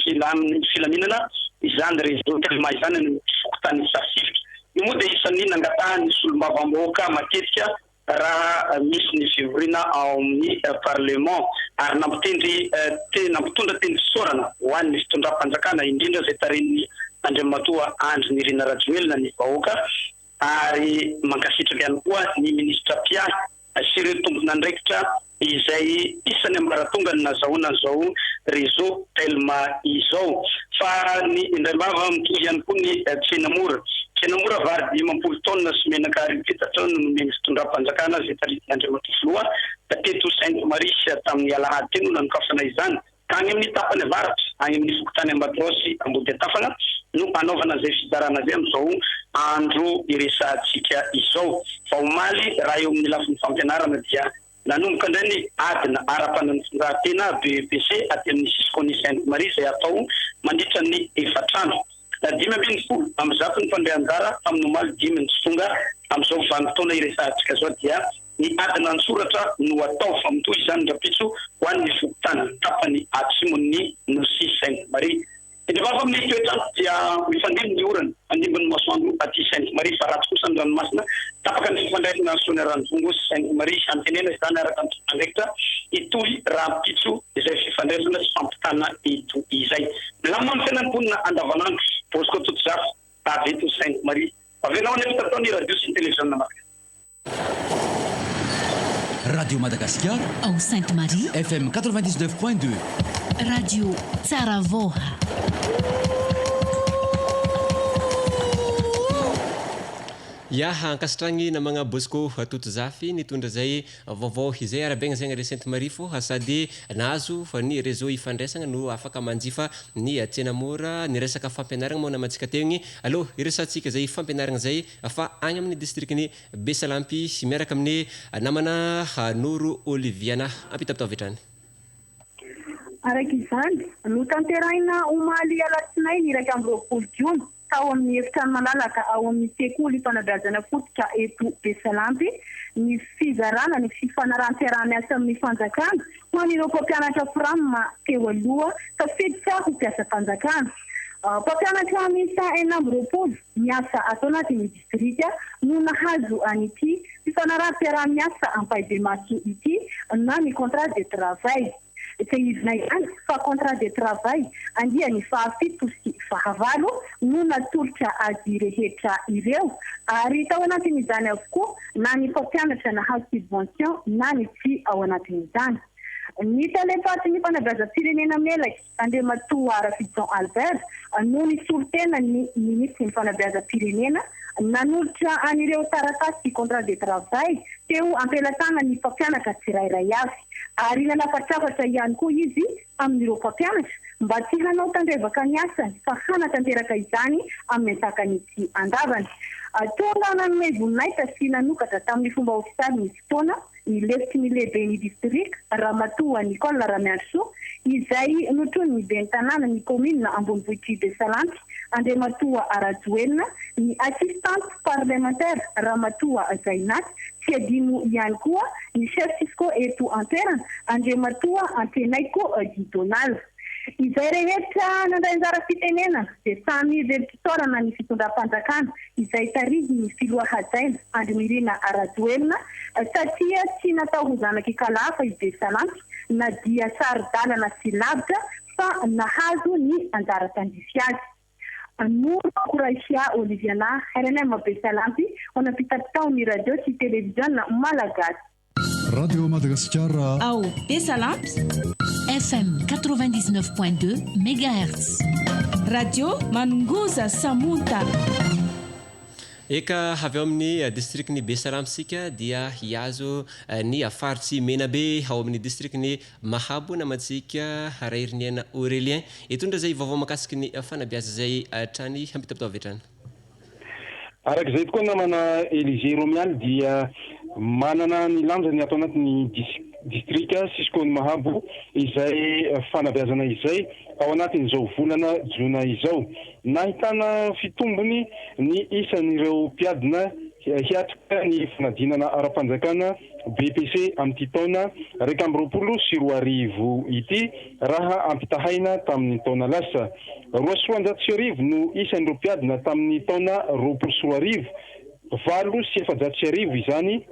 filaminana izany réseau tellement izany ny fokotany sasifika. Io moa dia isan'ny nangatahany solombavamboaka matetika raha misy ny fivoriana ao amin'ny parlement ary nampitondra teny fisaorana ho an'ny fitondram-panjakana indrindra zay tarin'ny Andriamatoa Andry Nirina Rajoelina ny vahoaka ary mankasitraka ihany koa ny ministra Pia sy ireo tompona andraikitra izay isany amin'ny maratonga ny nazahoana zao réseau tellement izao fa ny indraimbava mitohy ihany koa ny Tsenamora vary 50 taona sy menaka ripetatra no nomeny fitondram-panjakana zay tarity Andriamatoa filoha teto Sainte Marie sy tamin'ny alahady teny no nanokafana izany agny amin'ny tapany avaratra agny amin'ny fokotany Ambatrosy ambody atafana no anaovana zay fidarana zay amin'izao andro iresantsika izao fa omaly raha eo amin'ny lafin'ny fampianarana dia nanomboka indray ny adina ara-panantondrantena BEPC aty amin'ny Siskony Sainte Marie zay atao mandritra ny efatrano 5 amin'ny zato ny fandrian-dara amin'ny omaly 5 ny tonga amin'izao vanim-potoana iresantsika zao dia ny adina ny soratra no atao fa mitohy izany rapitso ho an'ny fokotany tapany atsimon'ny nosy Sainte Marie. Efa amin'ny toetrandro dia mifandimby ny orana mandimbin'ny masoandro aty Sainte Marie fa ratsy kosa ny ranomasina tapaka ny fifandraisana sony ranodongo sy Sainte Marie sy antenena izany araka ny topandraikitra itohy raha pitso izay fifandraisana sy fampitana ito izay. Milamina amin'ny fiainam-ponina andavanandro Bosco Totozafy avy eto Sainte Marie. Avenao any amin'ny tataony radio sy ny televiziona marika. Radio Madagascar au Sainte Marie FM 99.2 Radio Tsaravoha ia ankasitragny namagna Bosco Toto Zafy nitondra zay vaovao izay arabegna zegny re Sainte Marie fô sady nahazo fa ny réseau ifandraisagna no afaka manjifa ny tsena mora ny resaka fampianaragna moa namatsika teo igny allo iresantsika zay fampianaragna zay fa agny amin'ny districtny Besalampy miaraka amin'ny namana Noro Oliviana ampitapitavetrany araka izany no tanterahina omaly alatsinainy iraika amby roapolo jona tao amin'ny efitrano malalaka ao amin'ny sekoly fanabeazana fototra eto Besalampy ny fizarana ny fifanarahana-miarahamiasa amin'ny fanjakana ho an'ireo mpampianatra firamina teo aloha tafiditra ho mpiasa fanjakana. Mpampianatra miisa 4 miasa atao anatin'ny distrika no nahazo an'ity fifanarahana-miarahamiasa Ampahibemaso ity na ny contrat de travail. Izina ihany fa contrat de travail andiany fahafito sy fahavalo no natolotra azy rehetra ireo ary tao anatin'izany avokoa na ny mpampianatra nahazo subvention na ny tsy ao anatin'izany. Ny talefaty ny fanabeazam-pirenena melaky Andriamatoa Rafidson Albert no nisorotena ny ministry ny fanabeazam-pirenena nanolotra an'ireo taratasy contrat de travail teo ampelatana ny mpampianatra tsirairay avy ary nanapatrafatra ihany koa izy amin'ireo mpampianatra mba tsy hanao tandrevaka ny asany fa hanatanteraka izany amin'ny antakany tsy andavany. Tonga nanome voninahitra sy nanokatra tamin'ny fomba ofisaly ny fotoana ny lefitry ny lehibe ny district Ramatoa Nicole Ramianso izay notrony ny ben'ny tanàna ny commune Ambonivohitra Besalampy Andriamatoa Arajoelina ny assistante parlementaire Ramatoa Zainat tsy adino ihany koa ny chef fisco eto an-toerana Andriamatoa Antenaiko Gidonal. Izay rehetra nandray anjara fitenenana dia samy veritsitorana ny fitondram-panjakana izay tarihy ny filoahajaina Andrimirina Arajoelina satria tsy natao ho zanaky kalafa i Besalampy na dia saridalana sy lavitra fa nahazo ny anjara tandrisy azy. Noro Koraisia Oliviana RNM Besalampy onapitapitao ny radio sy télévision malagasy. Radio Madagascar ao Besalampy FM 99.2 MHz. Radio Manunguza Samuta. Eka avy ao amin'ny districtny Besalampy sika dia hiazo ny afaritsy Menabe ao amin'ny districtny Mahabo namatsika Rairiniana Aurélien itondra zay vaovao makasiky ny fanabeaza zay trany hampitapitao vetrany. Arak'izay tokoa namana Élisée Romial dia manana ny lanjany atao anatin'ny distrika Siskony Mahabo izay fanabeazana izay ao anatin'izao volana jona izao. Nahitana fitombony ny isan'ireo mpiadina hiatrika ny fanadinana ara-panjakana BPC amin'ity taona 2024 ity raha ampitahaina tamin'ny taona lasa. 200 no isan'ireo mpiadina tamin'ny taona 2024 700 izany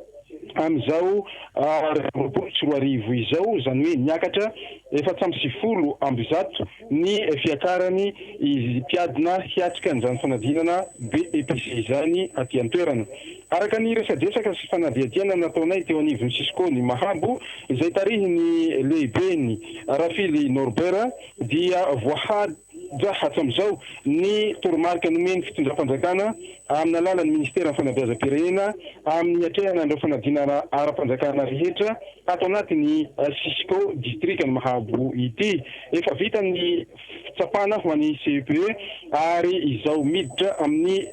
amizao 2024 izao zany hoe niakatra 450 ny fiakarany izy mpiadina hiatrika an'izany fanadinana BEPC izany aty an-toerana. Araka ny resadresaka sy fanadihadiana nataonay teo anivon'ny Siskony Mahabo izay tarihiny lehibeny Rafily Norbert dia voahaja hatramizao ny toromarika nomeny fitondram-panjakana amin'ny alalan'ny ministera ny fanabeazam-pirenena amin'ny atrehana andreo fanadinana ara-panjakana rehetra ato anatin'ny Sisko distrikany Mahabo ity. Efa vita ny fitsapana ho an'ny CEPE ary izao miditra amin'ny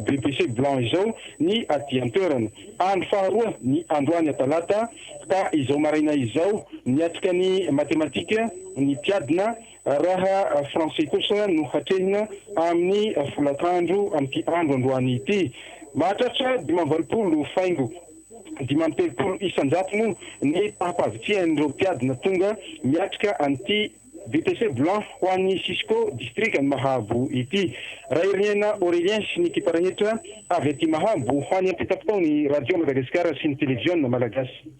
BPC Blanc izao ny aty an-toerana. Andro faharoa ny androany talata ka izao maraina izao niatrika ny matematika ny mpiadina raha français kosa no hatrehina amin'ny folakandro amin'ity andro androany ity. Mahatratra 20 faingo 50 isanjato no ny tapavitian'ireo mpiadina tonga miatrika an'ity BPC Blanc ho an'ny Sisko distrikany Mahabo ity. Rairiniana Aurélien sy ny ekipa rehetra avy aty Mahabo ho an'ny ampitapitao ny radio Madagascar sy ny télévision malagasy.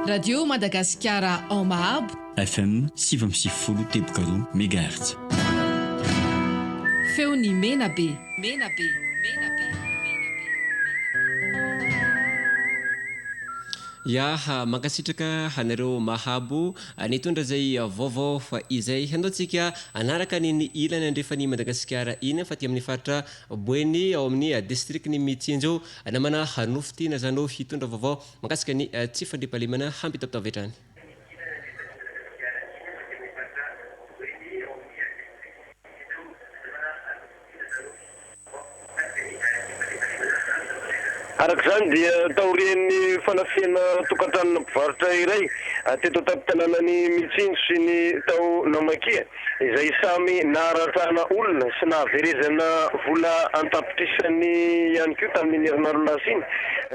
Radio Madagascar en Mahabo FM 760 MHz. Feony Menabe. Ya makasitraka hanareo mahabo nitondra zay vaovao fa izay handaontsika anaraka niny ilany andrefany Madagasikara iny fa ty amin'ny faritra Boeny ao amin'ny districtny Mitsinjo namana hanoftina zanao hitondra vaovao makasika ny tsy fandriampahalemana hampitapitavetrany. Arak'izany dia taorian'ny fanafiana tokantranona mpivarotra iray teto tampon-tanànany Mitsinjo sy ny tao Namakia izay samy naharatrana olona sy nahaverezana vola antapitrisany ihany koa tamin'ny herinandro lasa iny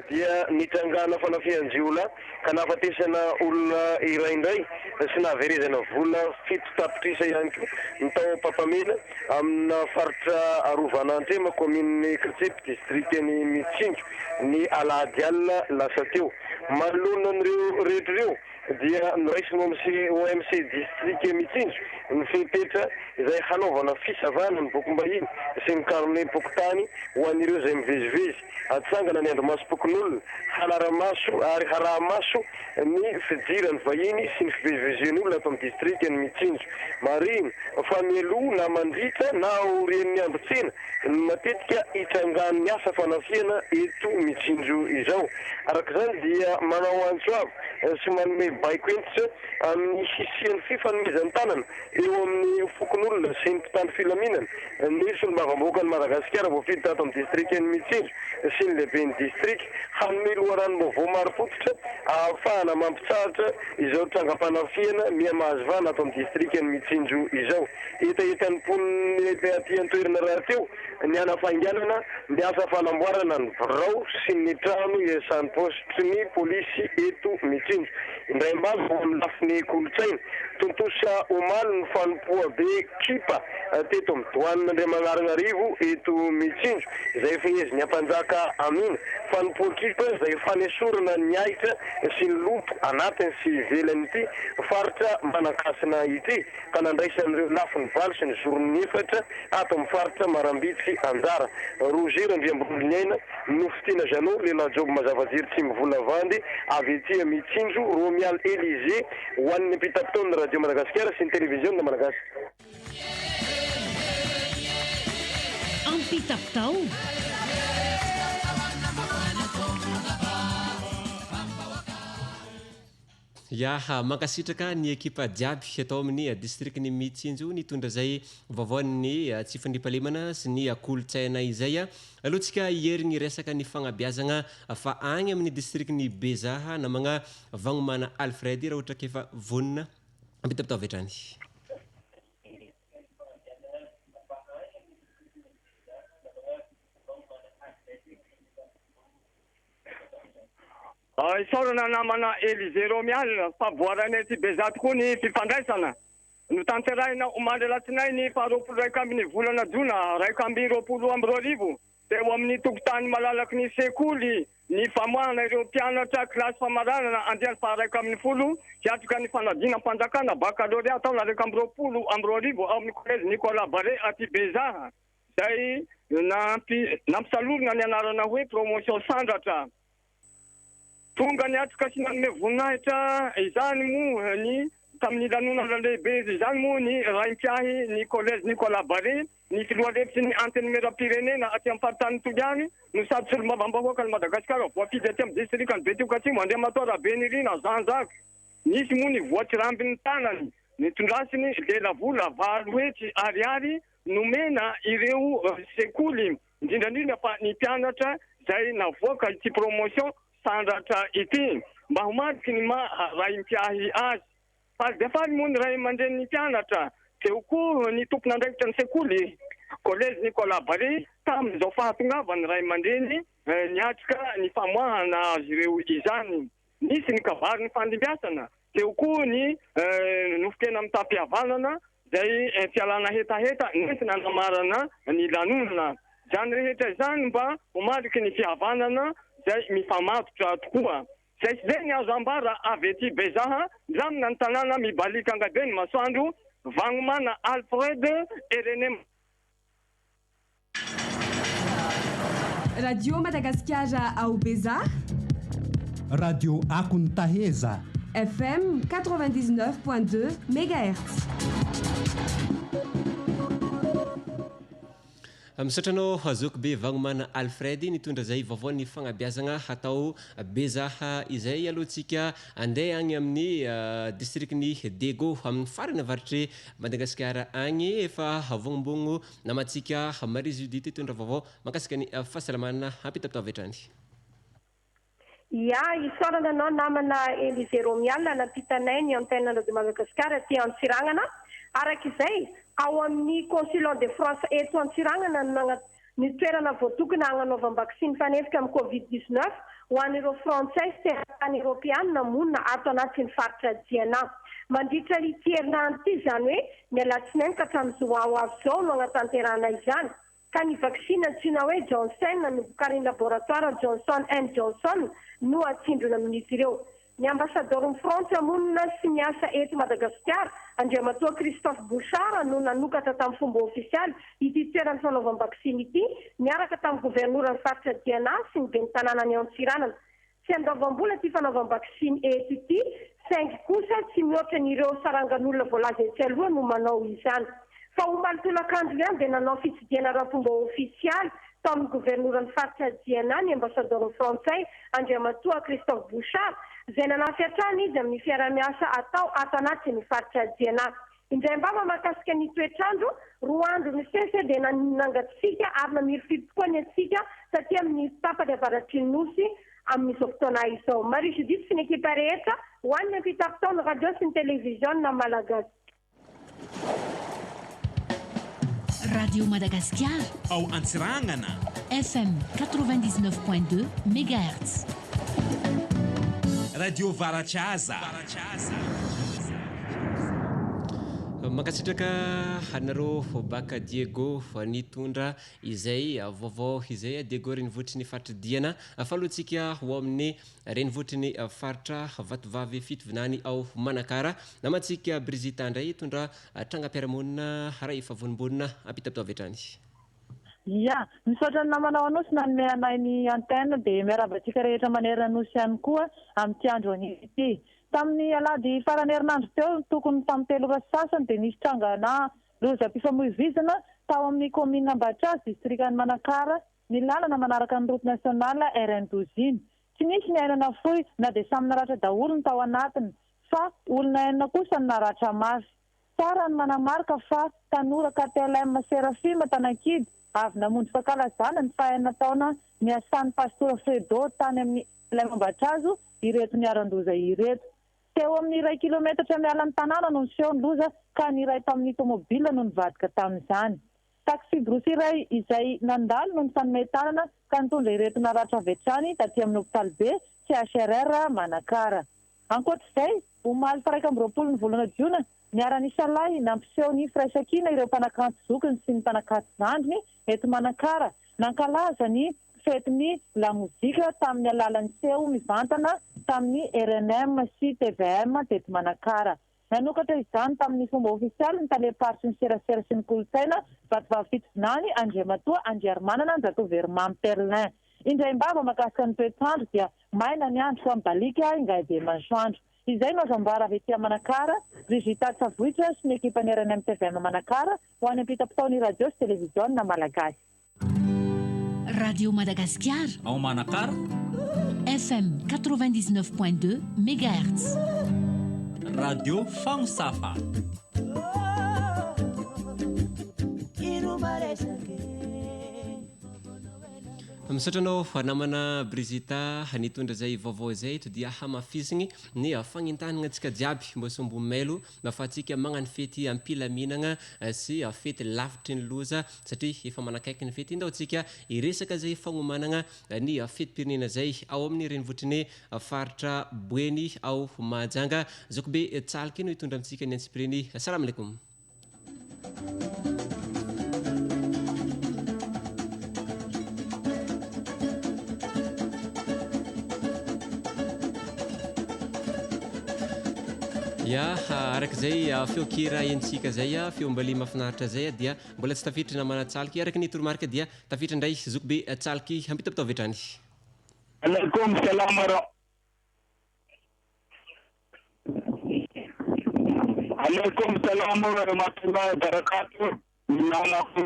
dia nitrangana fanafian-jiolahy ka nahafatesana olona iraindray sy nahaverezana vola 7 tapitrisa ihany koa ny tao Papamena amina faritra Arovanantrema commune Kritsep districtny Mitsinjo ny alahady alina lasa teo manoloana an'ireo rehetra ireo dia noraisina amin'ny OMC district Mitsinjo ny fepetra izay hanaovana fisavana ny bokom-bahiny sy ny karone pokotany ho an'ireo izay mivezivezy atsangana ny andromasom-pokon'olona halaramaso ary harahamaso ny fidirany vahiny sy ny fivezivezen'olona ato amin'ny district ny Mitsinjo mariny fa mialoha na mandritra na orian'ny andro-tsena matetika hitrangan'ny asa fanafiana eto Mitsinjo izao. Arak'izany dia manao antsoavy sy manome baiko entitra amin'ny hisian'ny fifanomezan'ny tanana eo amin'ny fokon'olona sy ny mpitandro filaminana nisy ny mavamboaka ny Madagasikara voafidy tato amin'ny district ny Mitsinjo sy ny lehiben'ny district hanome loharanom-baovao maro fototra ahafahana mampitsahatra izao trangam-panafiana mihamahazovana ato amin'ny district ny Mitsinjo izao. Etaetan'ny mponiny aty an-toerana rahateo ny anafainganana ny asa fanamboarana ny birao sy ny trano iasan'ny postny polisy eto Mitsinjo. Indray mbaly vo amin'ny lafiny kolotsaina tontosa omaly ny fanompoa be kipa teto amin'ny doanina indray magnarina-rivo eto Mitsinjo izay feheziny ampanjaka amina fanompoa kipa izay fanesorana ny aitra sy ny lopo anatiny sy ivelany ity faritra manakasina ity ka nandraisan'ireo lafiny valo sy ny zorony efatra ato amin'ny faritra Marambitsy Anjara. Roger Andriambolinaina nofitiana Janot lehilahy jobo mazava-jiry tsy mivola vandy avy ety Mitsinjo Romial Elize ho an'ny mpitapitaon'ny radio Madagasikara sy ny televiziona malagasy. Ampitapitao mankasitraka ny ekipa jiaby atao amin'ny districtny Mitsinjo nitondra zay vaovaon'ny tsy fandriampahalemana sy ny kolotsaina izay alohantsika hiery ny resaka ny fagnabeazana fa agny amin'ny districtny Bezaha namagna vagnomana Alfred raha ohatra kefa vonina ampitapitao vetrany. Isaorana namana Elize Romial faboarany ty Bezaha tokoa ny fifandraisana no tanterahina omaly alatsinainy faharoapolo raika amin'ny volana Jona raika amby roapolo amby roa arivo teo amin'ny tokotany malalaky ny sekoly ny famoahana ireo mpianatra kilasy famaranana andiany faharaika amin'ny folo hiatrika ny fanadina mpanjakana bakalorea taona raika amby roapolo amby roa arivo ao amin'ny collège Nicolas Barré aty Bezaha zay nampisalorina ny anarana hoe promotion sandratra. Tonga niatrika sy nanome voninahitra izany moa ny tamin'ny lanonana lehibe izany moa ny raim-piahy ny collège Nicolas Barré ny filoha-lefitsy ny antenimera-pirenena aty amin'ny faritany Toliany no sady solo-mavambahoaka ny Madagasikara voafidy aty amin'ny district ny Betukasimo Andriamatora Benirina Zanjaka. Nisy moa ny voatsirambin'ny tanany nitondrasiny lelavola valo hetsy ariary nomena ireo sekoly indrindrandrindra fa ny mpianatra zay navoaka ity promotion sandratra ity mba homariky ny raim-piahy azy. Faly dia faly moa ny ray aman-dreny ny mpianatra teo koa ny tompon'andraikitra ny sekoly collège Nicolas Barré tamin'izao fahatongavany ray aman-dreny niatrika ny famoahana azy ireo izany. Nisy ny kabary ny fandimbiasana teo koa ny nofokena mitampihavanana zay fialana hetaheta nisy nanamarana ny lanonana. Zany rehetra izany mba homariky ny fihavanana zay mifamatotra tokoa. Zay sy zay ny azo ambara avy ety Bezaha zamina ny tanàna mibalika angabeny masoandro vagnomana Alfred Erenem. Radio Madagascar ao Bezaha radio Akon Taheza FM 99.2 MHz. Misotranao hazoko be vagnomana Alfred nitondra zay vaovao ny fagnabiazagna hatao bezaha izay alohantsika andeha agny amin'ny districtny Dego amin'ny farany avaritry Madagasikara agny efa avognombogno namatsika Marie Judith itondra vaovao makasika ny fahasalamana hampitapitavetrany. Ya, isorana anao namana Élisée Romial nampitanay ny antenne de Madagasikara ty Antsirangana. Arak'izay ao amin'ny consulat de France eto Antsirangana ny toerana voatokana agnanaovam-bakisiny fanefika amin'ny Covid-19 ho an'ireo Frantsay sy tany Europeanina monina ato anatin'ny faritra Diana. Mandritra ity herinandro ity zany hoe ny alatsinainy ka hatramin'ny zoma ho avy zao no agnatanterahana izany. Ka ny vaksina antsoina hoe Johnson no vokarin'ny laboratoire Johnson & Johnson no atsindrona amin'izy ireo. Ny ambassadeur Frantsa monina sy miasa eto Madagasikara Andriamatoa Christophe Bouchard no nanokatra tamin'ny fomba ofisialy ity toerana fanaovam-bakisiny ity miaraka tamin'ny governoran'ny faritra Diana sy ny ben'ny tanànany Antsiranana. Tsy andoavam-bola ty fanaovam-bakisiny eto ity, saingy kosa tsy mihoatra n'ireo sarangan'olona voalaza etsy aloha no manao izany. Fa omaly tolakandro ihany dia nanao fitsidihana ara-fomba ofisialy tamin'ny governoran'ny faritra Diana ny ambassadeur Frantsay Andriamatoa Christophe Bouchard izay nanafy hatrany izy amin'ny fiara-miasa atao ato anatin'ny faritra Diana. Indray mbama mahakasika ny toetrandro, roa andro ny sese dia nangatsika ary namiry tokoa ny atsika satria amin'ny tapany avaratry ny nosy amin'izao fotoana izao. Marie Judith sy ny ekipa rehetra ho an'ny ampitapitaon'ny radio sy ny televiziona malagasy. Radio Madagascar. Au Antsirangana. FM 99.2 MHz. Radio Varachaza. Makasitraka hanareo baka Diego nitondra izay vaovao izay Diego renivohitry ny faritra Diana falohantsika ho amin'ny renivohitry ny faritra Vatovavy fitovinany ao Manakara namatsika Brigitte indray itondra trangam-piarahamonina ray efa vonim-bolina ampitapitavetrany. Ya, misaotra namanao anosy nanome anay ny antenne dia miarabantsika rehetra manerana anosy ihany koa amin'ny andro ity. Tamin'ny alady farany herinandro teo tokony tamin'ny 3 sasany dia nisy trangana lozam-pifamoivoizana tao amin'ny commune Ambatrazy distriktan'ny Manakara ny lalana manaraka ny route nationale RN12. Tsy nisy ny ainana foy na dia samy naratra daholo ny tao anatiny fa olona enina kosa ny naratra mafy. Tsara ny manamarika fa tanora KTLM Serafima Tanakidy avy namonjy fankalazana ny fahaenina taona niasan'ny pastora Fredo tany amin'ny Ambatrazo ireto ny arandoza ireto. Teo amin'ny 1 kilometatra mialan'ny tanàna no niseho ny loza ka niray tamin'ny tomobila no nivadika tamin'izany. Taxi brosy iray izay nandalo no nifanome tanana ka nitondra ireto naratra avetrany taty amin'ny hôpitaly be CHRR Manakara. Ankoatr'izay, omaly fa 20 ny volana Jiona niara-nisa lahy nampiseho ny firaisan-kina ireo mpanakanto zokiny sy ny mpanakanto zandriny eto Manakara nankalaza ny fetiny la mozika tamin'ny alalan'ny seho mivantana tamin'ny RNM sy TVM teto Manakara. Nanokatra izany tamin'ny fomba ofisialy ny taleparitry ny serasera sy ny kolotsaina Vatovavy fitovinany Andriamatoa Andriarmanana Jatoverimamy Perlin. Indray mbava makasika ny toetrandro dia maina ny andro fa mibalika ingay be masoandro. Izay no azambara avy etỳ Manakara, Brigitte Savoitra sy ny ekipan'ny RNM TVM Manakara ho any ampitapitaon'ny radio sy televiziona malagasy. Radio Madagascar. Au Manakara. FM 99.2 MHz. Radio Fangsafa. Misotranao namana Brigitte nitondra zay vaovao zay to dia hamafisiny ny fagnentanana antsika jiaby mbo sombo mailo mafatsika magnano fety ampilaminana sy fety lavitry ny loza satria efa manakaiky ny fety ndaotsika iresaka zay fagnomanana ny fety-pirenena zay ao amin'ny renivohitry ny faritra Boeny ao Mahajanga. Zokobe Tsalky no itondra amitsika ny antsipireny. Assalamu alaikum. Ya, arak'izay feo kira entsika zay feo mbali mafinaritra zay dia mbola tsy tafiditra namana Tsalky araka ny toromarika dia tafiditra indray Zokobe Tsalky hampitapitavetrany. Alaikum salam Alaikum salam warahmatullahi wabarakatuh. Nama aku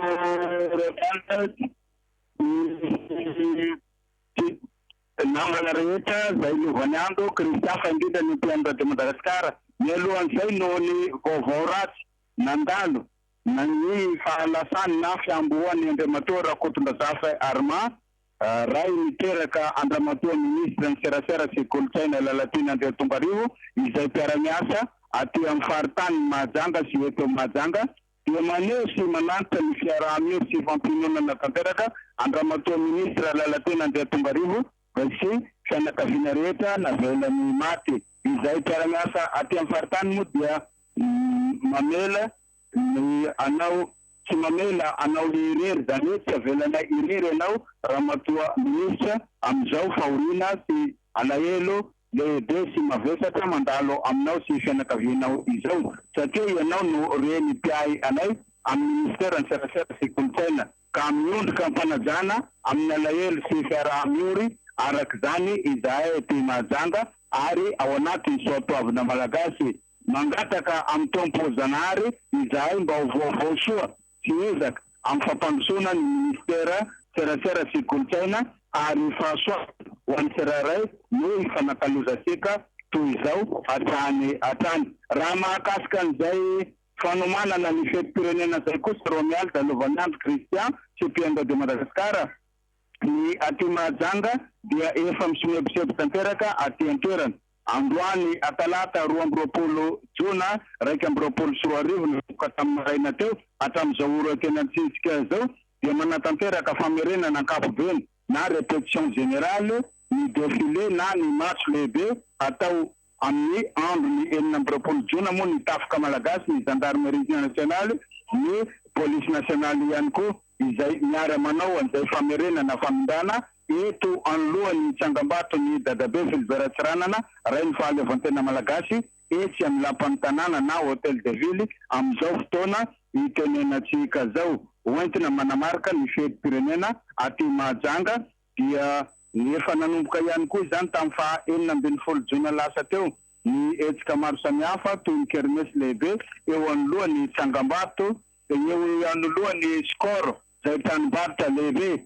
nama Narita, Zailu Vanando, Cristian Fandida Nipianda de Madagascar. Meluan Zainoni, Govorat, Nandalo. Nani Falasan Nafiambuan in the Matura Kutunda Safa Arma. Rai Teraka Andamatua Ministra Serasera Sikultena La Latina de Tumbariu, Isai Peranyasa, Atiam Fartan Mazanga, Sieto Mazanga, Yamane Simananta Fiaramir Sivampinuna Nakateraka, Andamatua Ministra La Latina de Tumbariu, Vesi, Shanaka Vinareta, Navela Mati, Isai Peranyasa, Atiam Fartan Mudia, Mamela, Anau. Si mamela anao irery zany tsy avelana irery anao raha matoa ministra amizao faorina sy alahelo lehibe sy mavesatra mandalo aminao sy fianakavianao izao satria ianao no reny mpiay anay amin'ny ministera ny serasera sy kolotsaina ka miondrika ampanajana amin'ny alahelo sy fiaraha-miory araka zany izahay ty majanga ary ao anatiny soatoavina malagasy mangataka amin'ny tompo-zanahary izahay mba ho vaovao soa Izak ang fapansunan ni Ministera Serasera si Kulchaina ari fasoa wan serarai no ifanakaluzasika tuizau atani rama kaskan zai fanumana na nifet pirenena zai kusromial taluvanant Christian si Piendo de Madagascar ni atima zanga dia efam sumebseb tanteraka ati enturan Andwani atalata ruang bropolo Juna raikam bropolo suariu katam raina teu atam zauro tenan siska zau dia manatantera ka famerena na Capo Verde na repetition générale ni défilé na ni match lebe atau amni andro ni enam bropolo Juna mo ni tafka malagasy ni gendarmerie nationale ni police nationale ihany ko izay miara manao an'izay famerena na famindana eto anolohan'ny tsangambato ny dadabe Filiberatsiranana ray ny fahalevantena malagasy etsy amin'ny lapan'ny tanàna na hôtel de ville amin'izao fotoana itenenantsika zao hoentina manamarika ny fetim-pirenena aty Mahajanga dia ny efa nanomboka ihany koa izany tamin'ny faha 14 Jona lasa teo ny etsika maro samihafa toy ny kermesy lehibe eo anolohan'ny tsangambato eo anolohan'ny skoro zay tranombarotra lehibe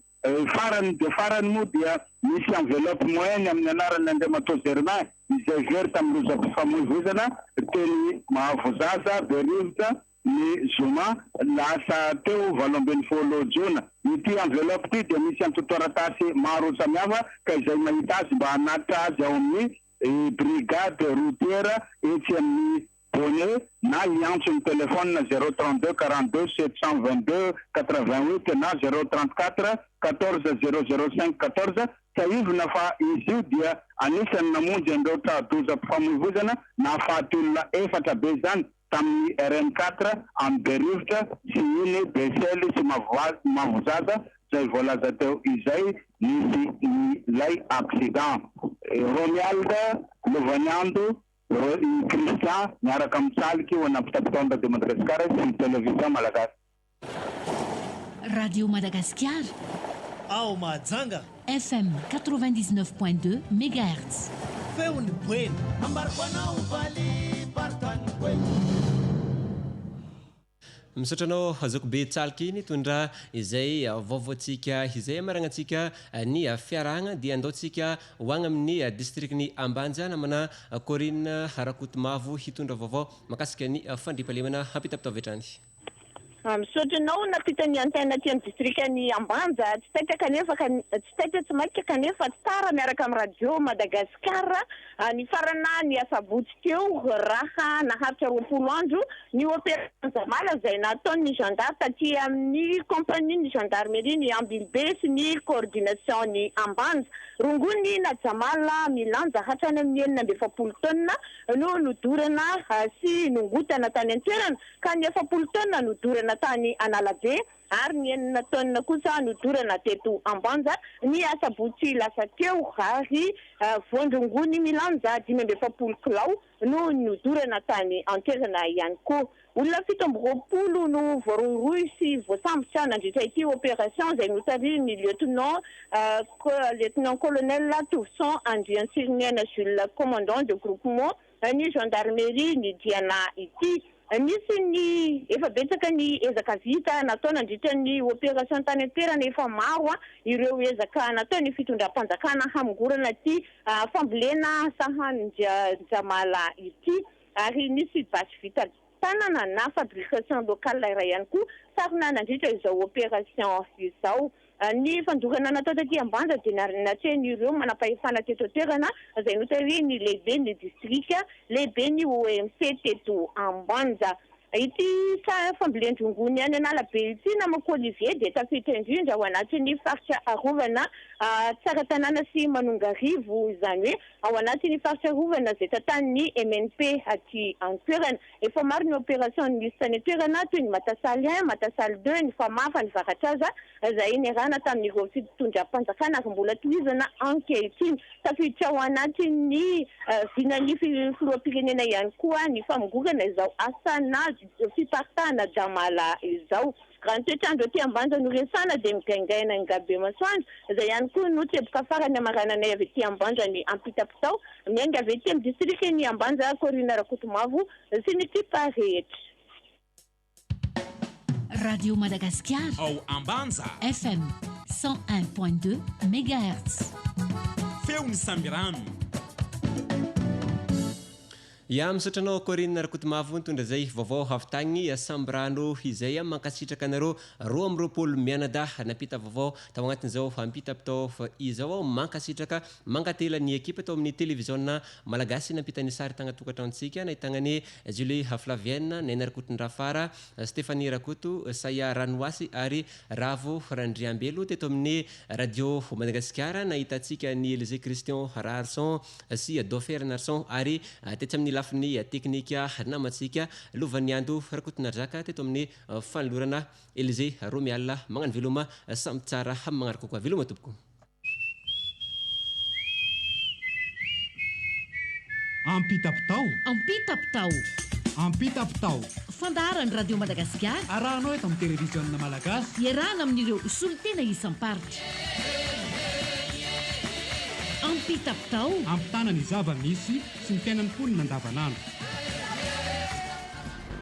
farany moa dia misy enveloppe moyenne amin'ny anarany Andriamato Germain izay very tamin'ny roza mpifamoivoizana teny Mahavozaza Berivotra ny Zoma lasa teo 12 Jona ity enveloppe ty dia misy antotoratasy maro samihafa ka izay mahita azy mba hanatitra azy ao amin'ny brigade routière etsy amin'ny Bonnet na iantso ny telefone na 032 42 722 88 na 034 14 005 14 saivina fa izy io dia anisany namonjy andreo tradoza mpifamoivoizana na fahatolona efatra be zany tamin'ny RN4 amin'ny Berivotra sy iny Besel sy Mahavozaza zay voalaza teo izay nisy ilay accident. Romualda Lovaniando Christian miaraka mitsalika eo anampitapitonda de Madagascar sy television malagasy. Radio Madagascar. Ao Mahajanga. FM 99.2 MHz. Feony bueno. Ambarquanao vale partany bueno. Misotranao hazako be tsalika iny tondra izay vaovaotsika izay maragnatsika ny fiarahana dia andaotsika hoagna amin'ny districtny Ambanja namana Corinne Harakotomavo hitondra vaovao makasika ny fandriampahalemana hampitapitavetrany. Misotranao napita ny antena ty amin'ny districtny Ambanja tsy taitra kanefa tsy taitra tsy maika kanefa tsara miaraka amin'ny radio Madagascar ny farana ny asabotsy teo raha naharitra 20 andro ny opération Zamala zay nataon'ny gendarme taty amin'ny compagnie ny gendarmerie ny Ambilbe sy ny coordination ny Ambanja rongony na Jamala milanja hatrany amin'ny 900 tonna no nodorana sy nongotana tany an-toerana ka ny 900 tonna nodorana tany Analabe ary ny 9 tonna kosa nodorana teto Ambanja ny asabotsy lasa teo ary vondrongony milanja 500 kilao no nodorana tany an-toerana ihany koa. Olona 7 no voarongoroy sy voasambotra nandritra ity opération zay notarin'ny lieutenant colonel Toussaint Andrian Sirniana Jules, commandant de groupement ny gendarmerie ny diana ity. Misy ny efa betsaka ny ezaka vita natao nandritra ny opération tany an-toerana efa maro ireo ezaka natao ny fitondram-panjakana hamongorana ity fambolena sahanin-jamala ity ary nisy basy vita tanana na fabrication locale iray ihany koa sarina nandritra izao opération izao. Ny fandorana natao taty Ambanja dia natrehan'ireo manam-pahefana teto toerana izay notaria ny lehibe ny distrika lehibe ny OMC teto Ambanja. Ity fambolendrongony any an'Alabe ity namako Olivier dia tafiditra indrindra ao anatin'ny faritra arovana tsara tanàna sy Manongarivo izany hoe ao anatin'ny faritra arovana izay tantanin'ny MNP aty an-toerana. Efa maro ny opération nisy tany an-toerana toy ny Matasaly 1, Matasaly 2, ny Famafa, ny Varatraza izay niarahana tamin'ireo fitondram-panjakana ary mbola tohizana ankehitriny. Tafiditra ao anatin'ny vinan'ny filoham-pirenena ihany koa ny famongorana izao asana fipartana jamala izao. Raha ny toetrandro aty Ambanja no resana dia migaingaina ny Gabe Masoandro izay ihany koa no teboka farany amarananay avy aty Ambanja ny Ampitapitao miainga avy aty amin'ny distrika ny Ambanja Corina Rakotomavo sy ny tipa rehetra. Radio Madagascar ao Ambanja FM 101.2 MHz. Feony Sambirano. Ya misotranao Corinne Rakotomavo nitondra zay vaovao havitagny sambrano izay mankasitraka anareo 20 mianada napita vaovao tao agnatin'izao ampita-pitao fa izao mankasitraka mangatela ny ekipa tao amin'ny télévision malagasy nampita ny sary tagna tokatrantsika nahitagna ny Julie Flavienne, Nena Rakotondrafara, Stéphanie Rakoto, Saya Ranoasy ary Ravo Randriambelo teto amin'ny radio Madagascar nahitatsika ny Elise Christian Rarson sy Dofer Narson ary tetsy amin'ny lafiny teknika namatsika lovany ando Rakotonarzaka teto amin'ny fanolorana Elise Romial magnano veloma samy tsara magnaraka koa veloma tompoko. Ampita-pitao. Ampita-pitao. Ampita-pitao. Fandaharany Radio Madagascar. Arahanao eto amin'ny télévision malagasy. Iarahana amin'ireo solitena isam-paritra. Ampita-pitao. Ampitana ny zava-misy sy ny fiainan'ny mponina andavanandro.